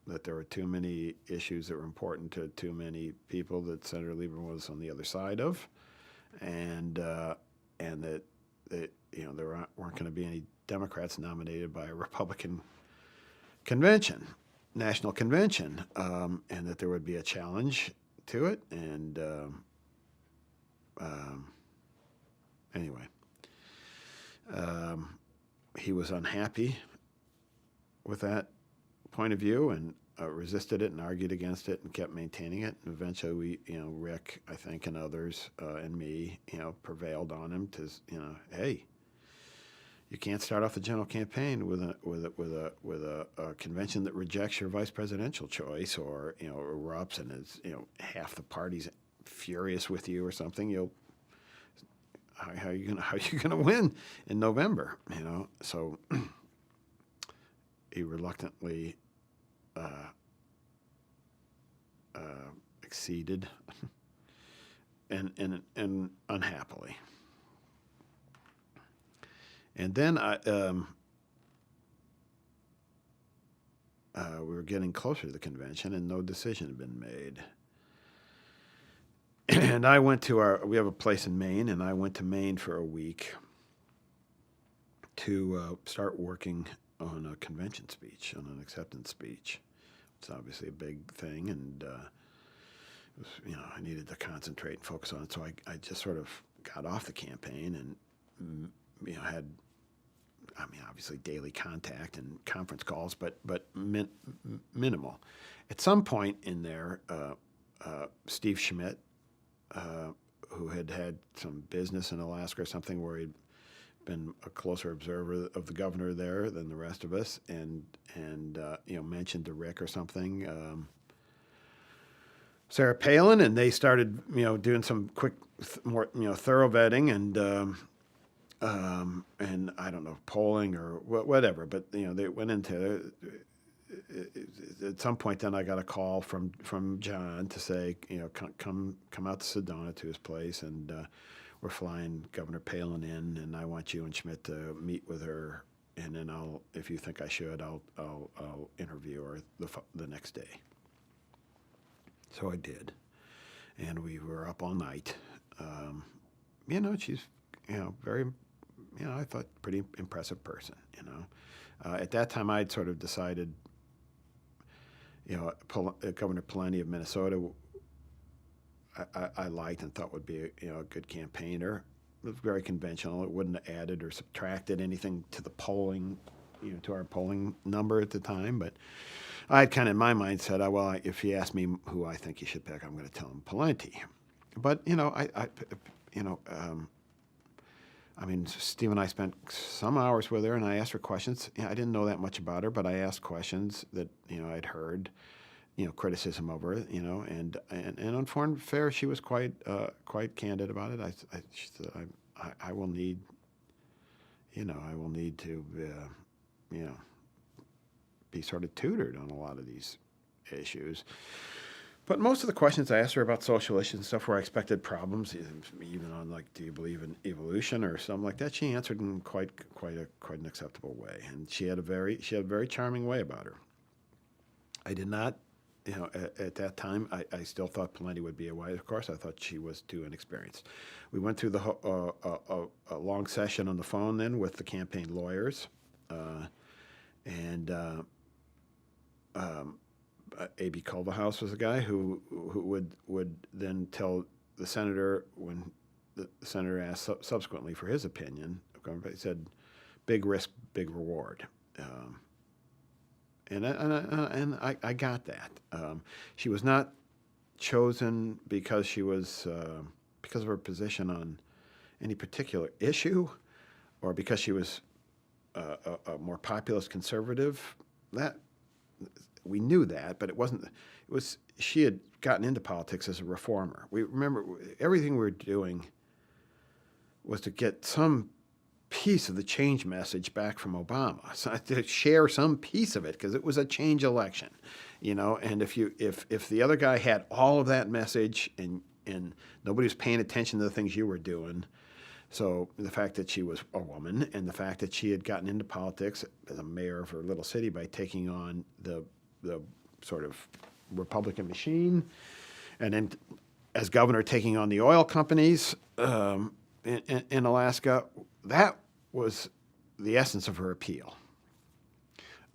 That there were too many issues that were important to too many people that Senator Lieberman was on the other side of, and that there weren't going to be any Democrats nominated by a Republican national convention, and that there would be a challenge to it. And anyway, he was unhappy with that point of view, and resisted it and argued against it and kept maintaining it. And eventually we, Rick, I think, and others, and me, prevailed on him to, hey, you can't start off the general campaign with a convention that rejects your vice presidential choice, or erupts and is half the party's furious with you or something. How are you gonna win in November? So he reluctantly acceded, and unhappily. And then we were getting closer to the convention, and no decision had been made. And I went to we have a place in Maine, and I went to Maine for a week to start working on a convention speech, on an acceptance speech. It's obviously a big thing, and I needed to concentrate and focus on it. So I just sort of got off the campaign and had, obviously daily contact and conference calls, but minimal. At some point in there, Steve Schmidt, who had some business in Alaska or something, where he'd been a closer observer of the governor there than the rest of us, and mentioned to Rick or something, Sarah Palin, and they started doing some quick, more thorough vetting, and I don't know, polling or whatever, but they went into at some point. Then I got a call from John to say, come out to Sedona to his place, and we're flying Governor Palin in, and I want you and Schmidt to meet with her, and then if you think I should, I'll interview her the next day. So I did, and we were up all night. She's very, I thought, pretty impressive person. At that time I'd sort of decided, Governor Palin of Minnesota, I liked and thought would be a good campaigner. It was very conventional. It wouldn't have added or subtracted anything to the polling, to our polling number at the time. But I had kind of in my mind said, well, if he asks me who I think he should pick, I'm going to tell him Palin. But you know, I mean, Steve and I spent some hours with her, and I asked her questions. I didn't know that much about her, but I asked questions that I'd heard, criticism of her, and on Foreign Affairs she was quite candid about it. She said, I will need, I will need to, be sort of tutored on a lot of these issues. But most of the questions I asked her about social issues and stuff where I expected problems, even on like, do you believe in evolution or something like that, she answered in quite an acceptable way, and she had a very charming way about her. I did not, at that time, I still thought Palin would be a white horse. I thought she was too inexperienced. We went through a long session on the phone then with the campaign lawyers, and. A.B. Culverhouse was a guy who would then tell the senator when the senator asked subsequently for his opinion. He said, "Big risk, big reward," and I got that. She was not chosen because she was because of her position on any particular issue, or because she was a more populist conservative. That. We knew that, but it wasn't. It was she had gotten into politics as a reformer. We remember everything we were doing was to get some piece of the change message back from Obama, so to share some piece of it, because it was a change election, And if the other guy had all of that message and nobody was paying attention to the things you were doing. So the fact that she was a woman and the fact that she had gotten into politics as a mayor of her little city by taking on the sort of Republican machine, and then as governor taking on the oil companies in Alaska, that was the essence of her appeal.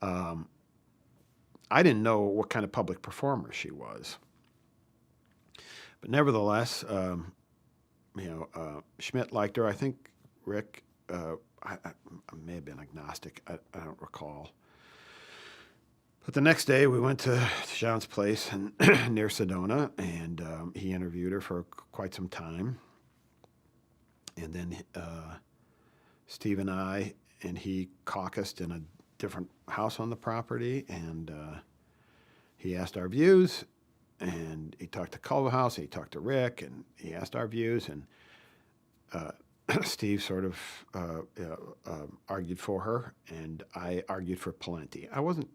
I didn't know what kind of public performer she was, but nevertheless, Schmidt liked her. I think Rick, I may have been agnostic. I don't recall. But the next day, we went to John's place near Sedona, and he interviewed her for quite some time. And then Steve and I and he caucused in a different house on the property, and he asked our views, and he talked to Culverhouse, he talked to Rick, and he asked our views, and Steve sort of argued for her, and I argued for Palin. I wasn't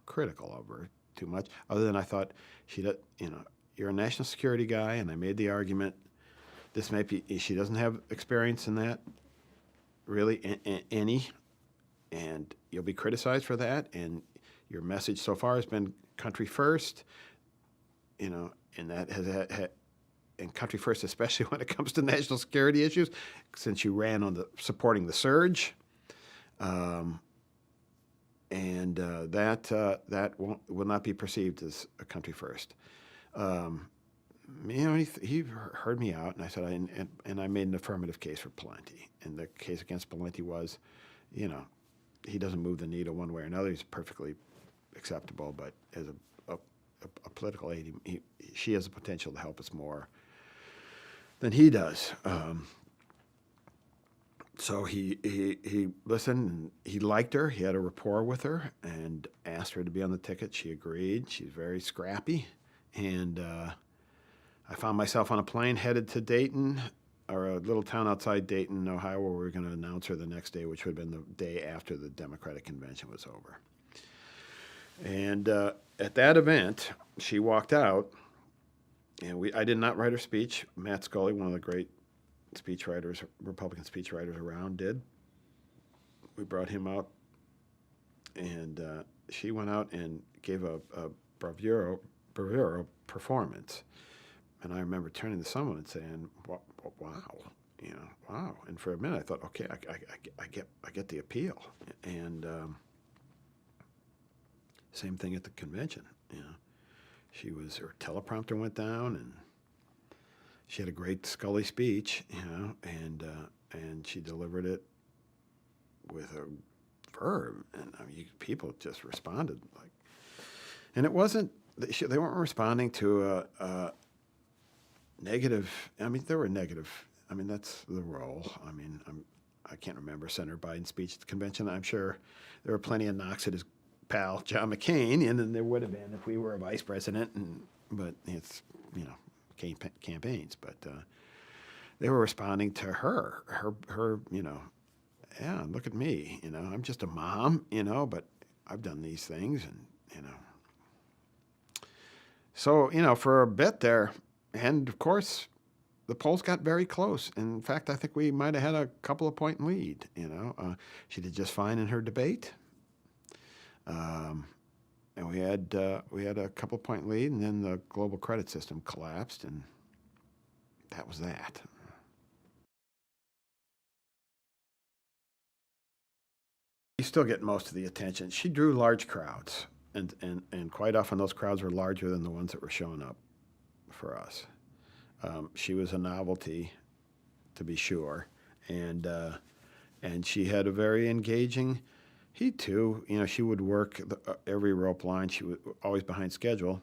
critical of her too much, other than I thought you're a national security guy, and I made the argument this might be, she doesn't have experience in that really any, and you'll be criticized for that, and your message so far has been country first, and that has and country first, especially when it comes to national security issues, since you ran on supporting the surge. And that will not be perceived as a country first. He heard me out, and I said, and I made an affirmative case for Palin. And the case against Palin was, he doesn't move the needle one way or another. He's perfectly acceptable, but as a political aide, she has the potential to help us more than he does. So he listened, and he liked her. He had a rapport with her and asked her to be on the ticket. She agreed. She's very scrappy. And I found myself on a plane headed to Dayton, or a little town outside Dayton, Ohio, where we were going to announce her the next day, which would have been the day after the Democratic convention was over. And at that event, she walked out, and I did not write her speech. Matt Scully, one of the great speechwriters, Republican speechwriters around, did. We brought him out, and she went out and gave a bravura performance. And I remember turning to someone and saying, "Wow, wow!" And for a minute, I thought, "Okay, I get the appeal." And same thing at the convention. Her teleprompter went down, and she had a great Scully speech, and she delivered it with a verb, and people just responded like, And it wasn't, they weren't responding to a negative. I mean, there were negative. I mean, that's the role. I mean, I can't remember Senator Biden's speech at the convention. I'm sure there were plenty of knocks at his pal John McCain, and then there would have been if we were a vice president. But it's campaigns. But they were responding to her. Yeah, look at me. I'm just a mom. But I've done these things, and So for a bit there, and of course, the polls got very close. In fact, I think we might have had a couple of point lead. She did just fine in her debate, and we had a couple of point lead, and then the global credit system collapsed, and that was that. You still get most of the attention. She drew large crowds, and quite often those crowds were larger than the ones that were showing up for us. She was a novelty, to be sure, and she had a very engaging. He too, she would work every rope line. She was always behind schedule.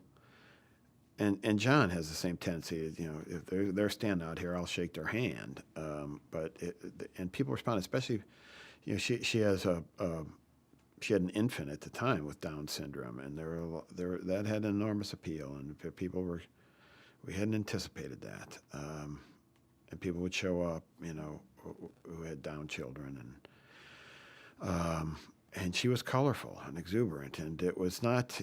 And John has the same tendency. If they're standing out here, I'll shake their hand. And people respond, especially, she has she had an infant at the time with Down syndrome, and that had enormous appeal, and we hadn't anticipated that. And people would show up, who had Down children, and she was colorful and exuberant, and it was not,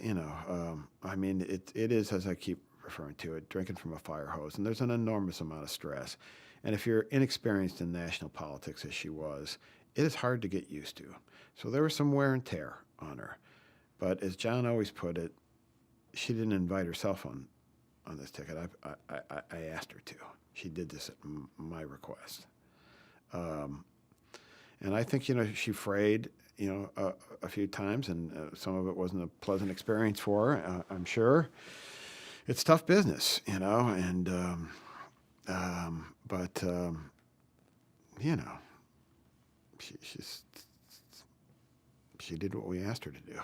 I mean, it is, as I keep referring to it, drinking from a fire hose, and there's an enormous amount of stress. And if you're inexperienced in national politics, as she was, it is hard to get used to. So there was some wear and tear on her. But as John always put it, she didn't invite herself on this ticket. I asked her to. She did this at my request. And I think, she frayed, a few times, and some of it wasn't a pleasant experience for her, I'm sure. It's tough business, and she did what we asked her to do.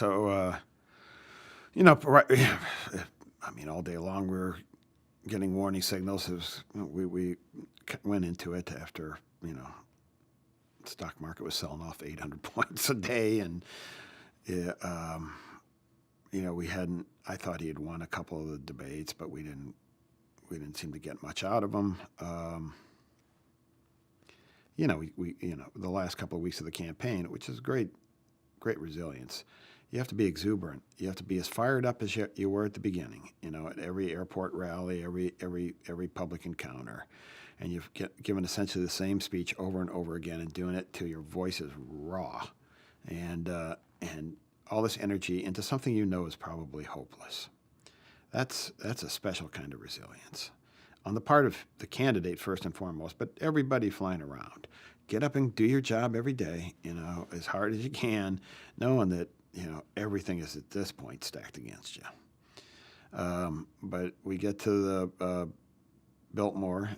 So, right, I mean, all day long we were getting warning signals. We went into it after, the stock market was selling off 800 points a day, and I thought he had won a couple of the debates, but we didn't seem to get much out of him. The last couple of weeks of the campaign, which is great resilience. You have to be exuberant. You have to be as fired up as you were at the beginning. At every airport rally, every public encounter, and you've given essentially the same speech over and over again, and doing it till your voice is raw, and all this energy into something is probably hopeless. That's a special kind of resilience on the part of the candidate first and foremost, but everybody flying around. Get up and do your job every day, as hard as you can, knowing that, everything is at this point stacked against you. But we get to the Biltmore,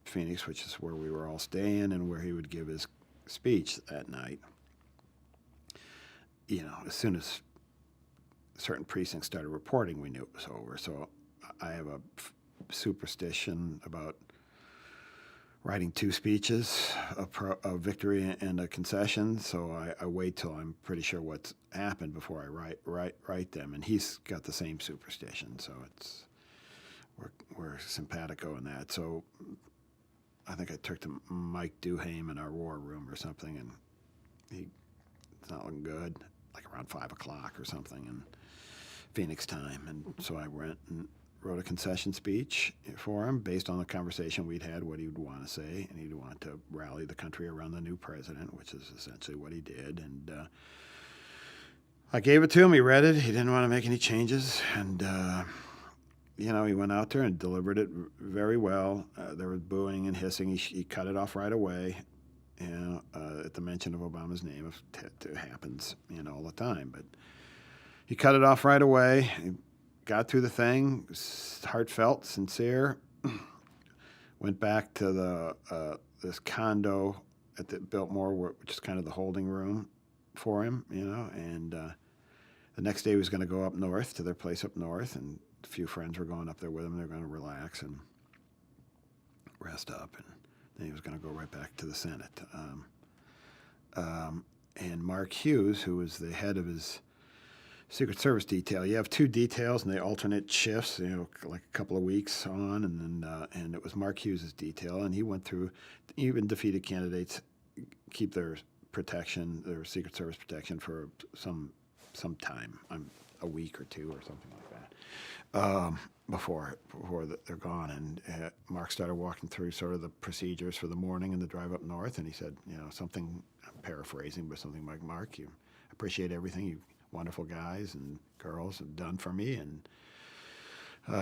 Phoenix, which is where we were all staying and where he would give his speech that night. As soon as certain precincts started reporting, we knew it was over. So I have a superstition about writing two speeches, a victory and a concession. So I wait till I'm pretty sure what's happened before I write them. And he's got the same superstition. So we're simpatico in that. So I think I took to Mike Duhame in our war room or something, and it's not looking good, like around 5 o'clock or something in Phoenix time. And so I went and wrote a concession speech for him based on the conversation we'd had, what he would want to say, and he'd want to rally the country around the new president, which is essentially what he did. And I gave it to him. He read it. He didn't want to make any changes. And, he went out there and delivered it very well. There was booing and hissing. He cut it off right away. At the mention of Obama's name, it happens, all the time. But he cut it off right away. He got through the thing, heartfelt, sincere. Went back to this condo at the Biltmore, which is kind of the holding room for him, and the next day he was going to go up north to their place up north, and a few friends were going up there with him. They're going to relax and rest up, and then he was going to go right back to the Senate. And Mark Hughes, who was the head of his Secret Service detail, you have two details and they alternate shifts, like a couple of weeks on, and then and it was Mark Hughes' detail, and he went through, even defeated candidates keep their protection, their Secret Service protection for some time, a week or two or something like that, before they're gone. And Mark started walking through sort of the procedures for the morning and the drive up north, and he said, something, I'm paraphrasing, but something like, Mark, you appreciate everything you wonderful guys and girls have done for me, and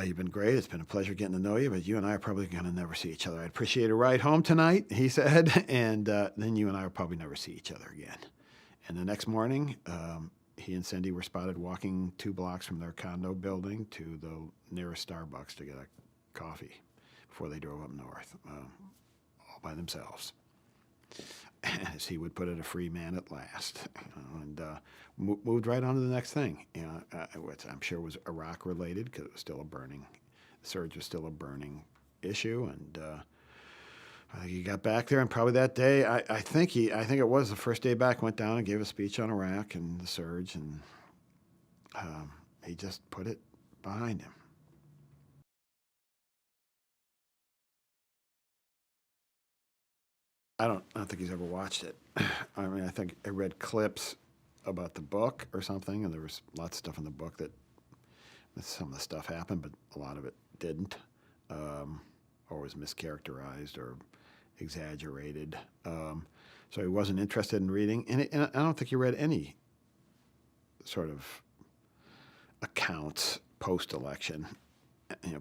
you've been great. It's been a pleasure getting to know you, but you and I are probably going to never see each other. I'd appreciate a ride home tonight, he said, and then you and I will probably never see each other again. And the next morning, he and Cindy were spotted walking 2 blocks from their condo building to the nearest Starbucks to get a coffee before they drove up north, all by themselves. As he would put it, a free man at last, and moved right on to the next thing, which I'm sure was Iraq related, because it was still the surge was still a burning issue, and I think he got back there, and probably that day, I think it was the first day back, went down and gave a speech on Iraq and the surge, and he just put it behind him. I don't think he's ever watched it. I mean, I think I read clips about the book or something, and there was lots of stuff in the book that some of the stuff happened, but a lot of it didn't, or was mischaracterized or exaggerated. So he wasn't interested in reading, and I don't think he read any sort of accounts post-election,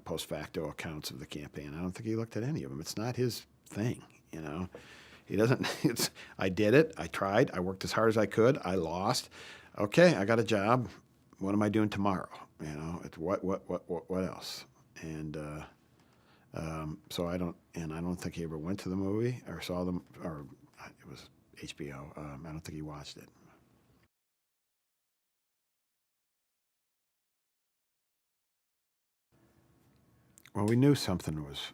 post facto accounts of the campaign. I don't think he looked at any of them. It's not his thing, He doesn't. I did it. I tried. I worked as hard as I could. I lost. Okay, I got a job. What am I doing tomorrow? It's what else? And so I don't think he ever went to the movie or saw them, or it was HBO. I don't think he watched it. Well, we knew something was.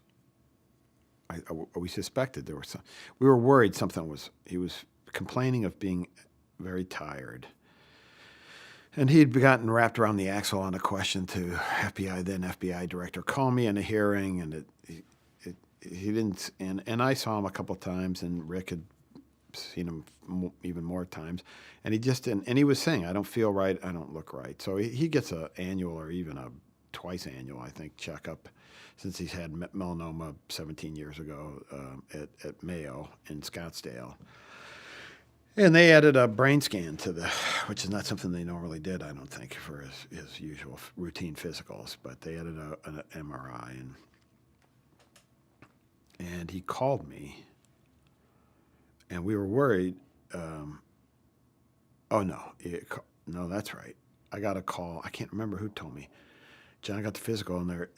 We suspected there was some. We were worried something was. He was complaining of being very tired, and he'd gotten wrapped around the axle on a question to FBI director Comey in a hearing, and he didn't. And I saw him a couple of times, and Rick had seen him even more times, and he just didn't. And he was saying, "I don't feel right. I don't look right." So he gets an annual or even a twice annual, I think, checkup, since he's had melanoma 17 years ago at Mayo in Scottsdale. And they added a brain scan which is not something they normally did, I don't think, for his usual routine physicals, but they added an MRI. And he called me, and we were worried. No, that's right. I got a call. I can't remember who told me. John got the physical, and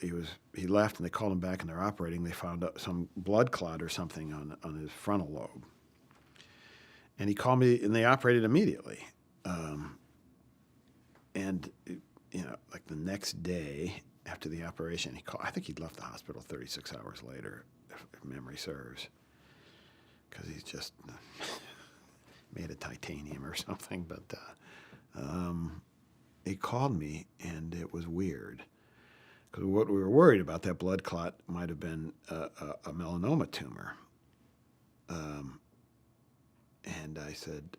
he left, and they called him back, and they're operating. They found some blood clot or something on his frontal lobe. And he called me, and they operated immediately. And like the next day after the operation, he called. I think he'd left the hospital 36 hours later, if memory serves, because he's just made of titanium or something. But he called me, and it was weird, because what we were worried about, that blood clot might have been a melanoma tumor. And I said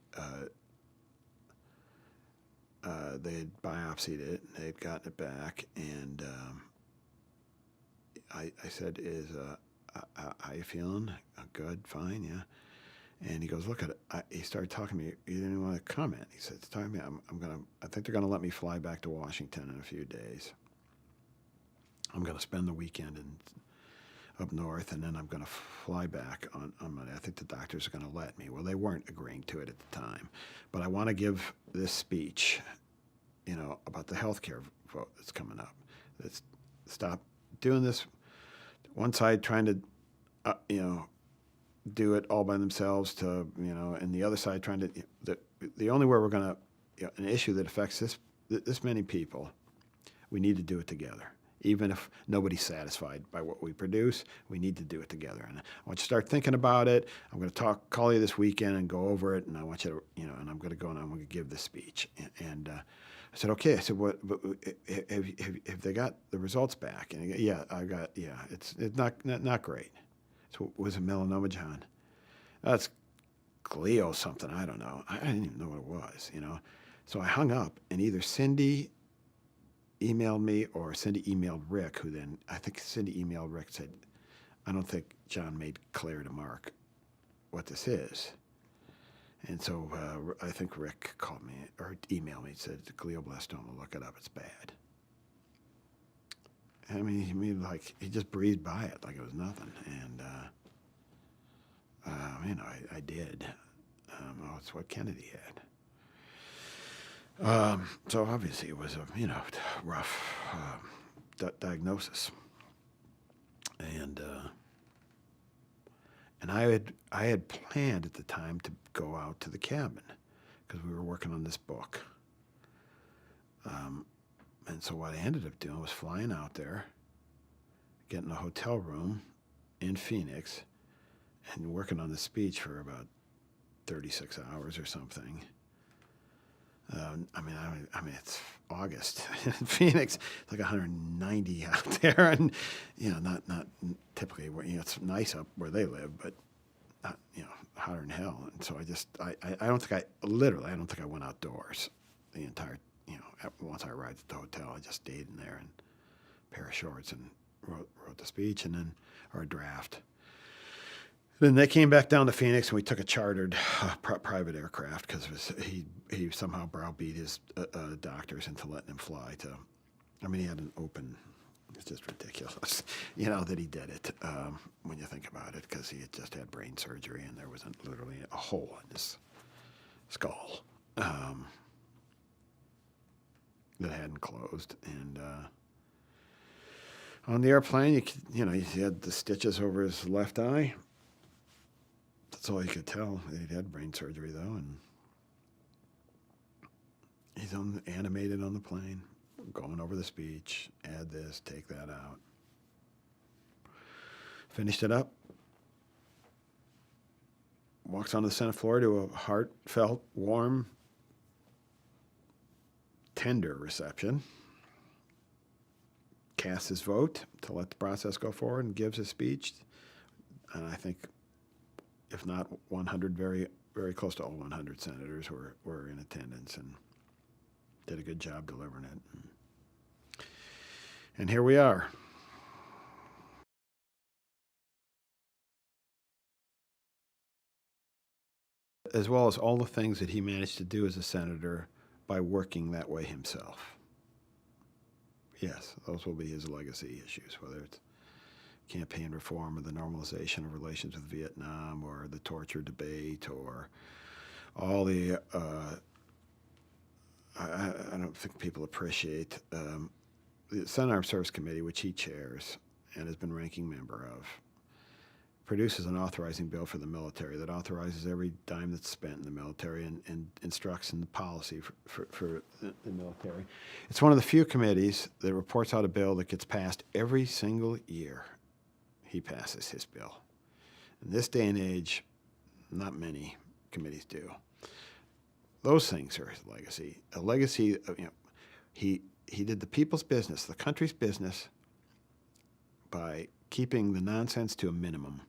they had biopsied it, and they had gotten it back, and I said, how you feeling? Good, fine, yeah. And he goes, look at it. He started talking to me. He didn't even want to comment. He said, it's time. I think they're going to let me fly back to Washington in a few days. I'm going to spend the weekend up north, and then I'm going to fly back on Monday. I think the doctors are going to let me. Well, they weren't agreeing to it at the time. But I want to give this speech, about the health care vote that's coming up. Stop doing this. One side trying to, do it all by themselves to, and the other side trying to, the only way we're going to, an issue that affects this many people, we need to do it together. Even if nobody's satisfied by what we produce, we need to do it together. And I want you to start thinking about it. I'm going to call you this weekend and go over it. And I want you to, and I'm going to go and I'm going to give this speech. And I said, okay. I said, what? But have they got the results back? And yeah, I got. Yeah, it's not great. So was it melanoma, John? That's glio something. I don't know. I didn't even know what it was. So I hung up, and either Cindy emailed me or Cindy emailed Rick, who then, I think Cindy emailed Rick, said, I don't think John made clear to Mark what this is. And so I think Rick called me or emailed me and said, glioblastoma, look it up, it's bad. I mean, like, he just breezed by it like it was nothing. And, I did. It's what Kennedy had. So obviously it was a rough diagnosis, and I had planned at the time to go out to the cabin because we were working on this book, and so what I ended up doing was flying out there, getting a hotel room in Phoenix, and working on the speech for about 36 hours or something. It's August in Phoenix. It's like 190 out there, and not typically where it's nice up where they live, but not hotter than hell. And so I don't think I went outdoors the entire once I arrived at the hotel. I just stayed in there in a pair of shorts and wrote the speech or a draft. Then they came back down to Phoenix, and we took a chartered private aircraft because he somehow browbeat his doctors into letting him fly to. He had an open. It's just ridiculous, that he did it when you think about it, because he had just had brain surgery and there was literally a hole in his skull that hadn't closed. And on the airplane, he had the stitches over his left eye. That's all you could tell. He'd had brain surgery, though, and he's animated on the plane, going over the speech, add this, take that out. Finished it up. Walks onto the Senate floor to a heartfelt, warm, tender reception. Casts his vote to let the process go forward and gives his speech. And I think, if not 100, very, very close to all 100 senators were in attendance and did a good job delivering it. And here we are. As well as all the things that he managed to do as a senator by working that way himself. Yes, those will be his legacy issues, whether it's campaign reform or the normalization of relations with Vietnam or the torture debate or all the, I don't think people appreciate the Senate Armed Service Committee, which he chairs and has been ranking member of, produces an authorizing bill for the military that authorizes every dime that's spent in the military and instructs in the policy for the military. It's one of the few committees that reports out a bill that gets passed every single year. He passes his bill. In this day and age, not many committees do. Those things are his legacy. A legacy of, he did the people's business, the country's business, by keeping the nonsense to a minimum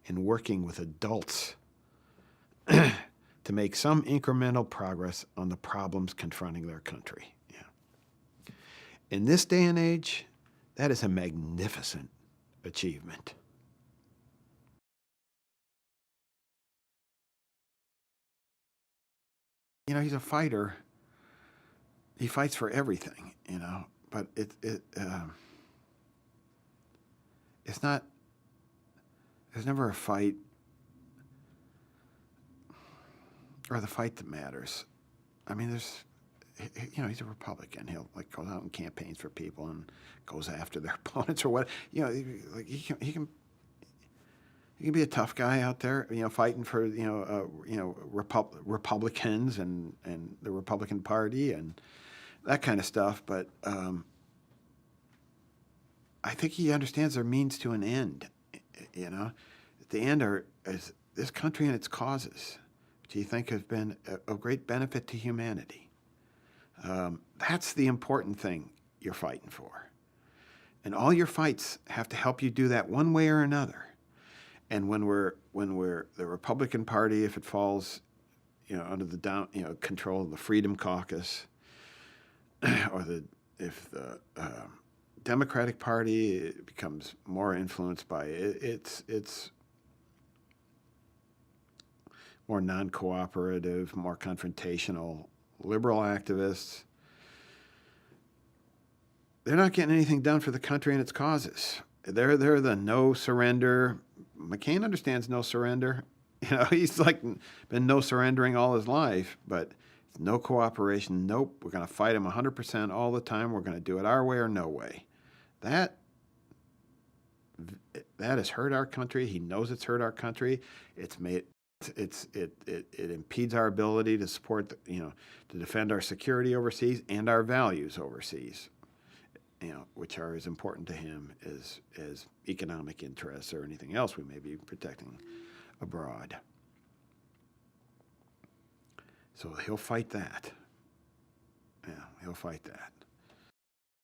and working with adults to make some incremental progress on the problems confronting their country. Yeah. In this day and age, that is a magnificent achievement. He's a fighter. He fights for everything, but it's not, there's never a fight or the fight that matters. He's a Republican. He'll go out and campaigns for people and goes after their opponents or what. He You can be a tough guy out there, fighting for Republicans and the Republican Party and that kind of stuff. But I think he understands there means to an end. At the end is this country and its causes, which you think have been of great benefit to humanity. That's the important thing you're fighting for. And all your fights have to help you do that one way or another. And when we're the Republican Party, if it falls, under the control of the Freedom Caucus, or if the Democratic Party becomes more influenced by it's more non-cooperative, more confrontational, liberal activists, they're not getting anything done for the country and its causes. They're the no surrender. McCain understands no surrender. He's been no surrendering all his life, but no cooperation. Nope, we're going to fight him 100% all the time. We're going to do it our way or no way. That has hurt our country. He knows it's hurt our country. It impedes our ability to support, to defend our security overseas and our values overseas, which are as important to him as economic interests or anything else we may be protecting abroad. So he'll fight that. Yeah, he'll fight that.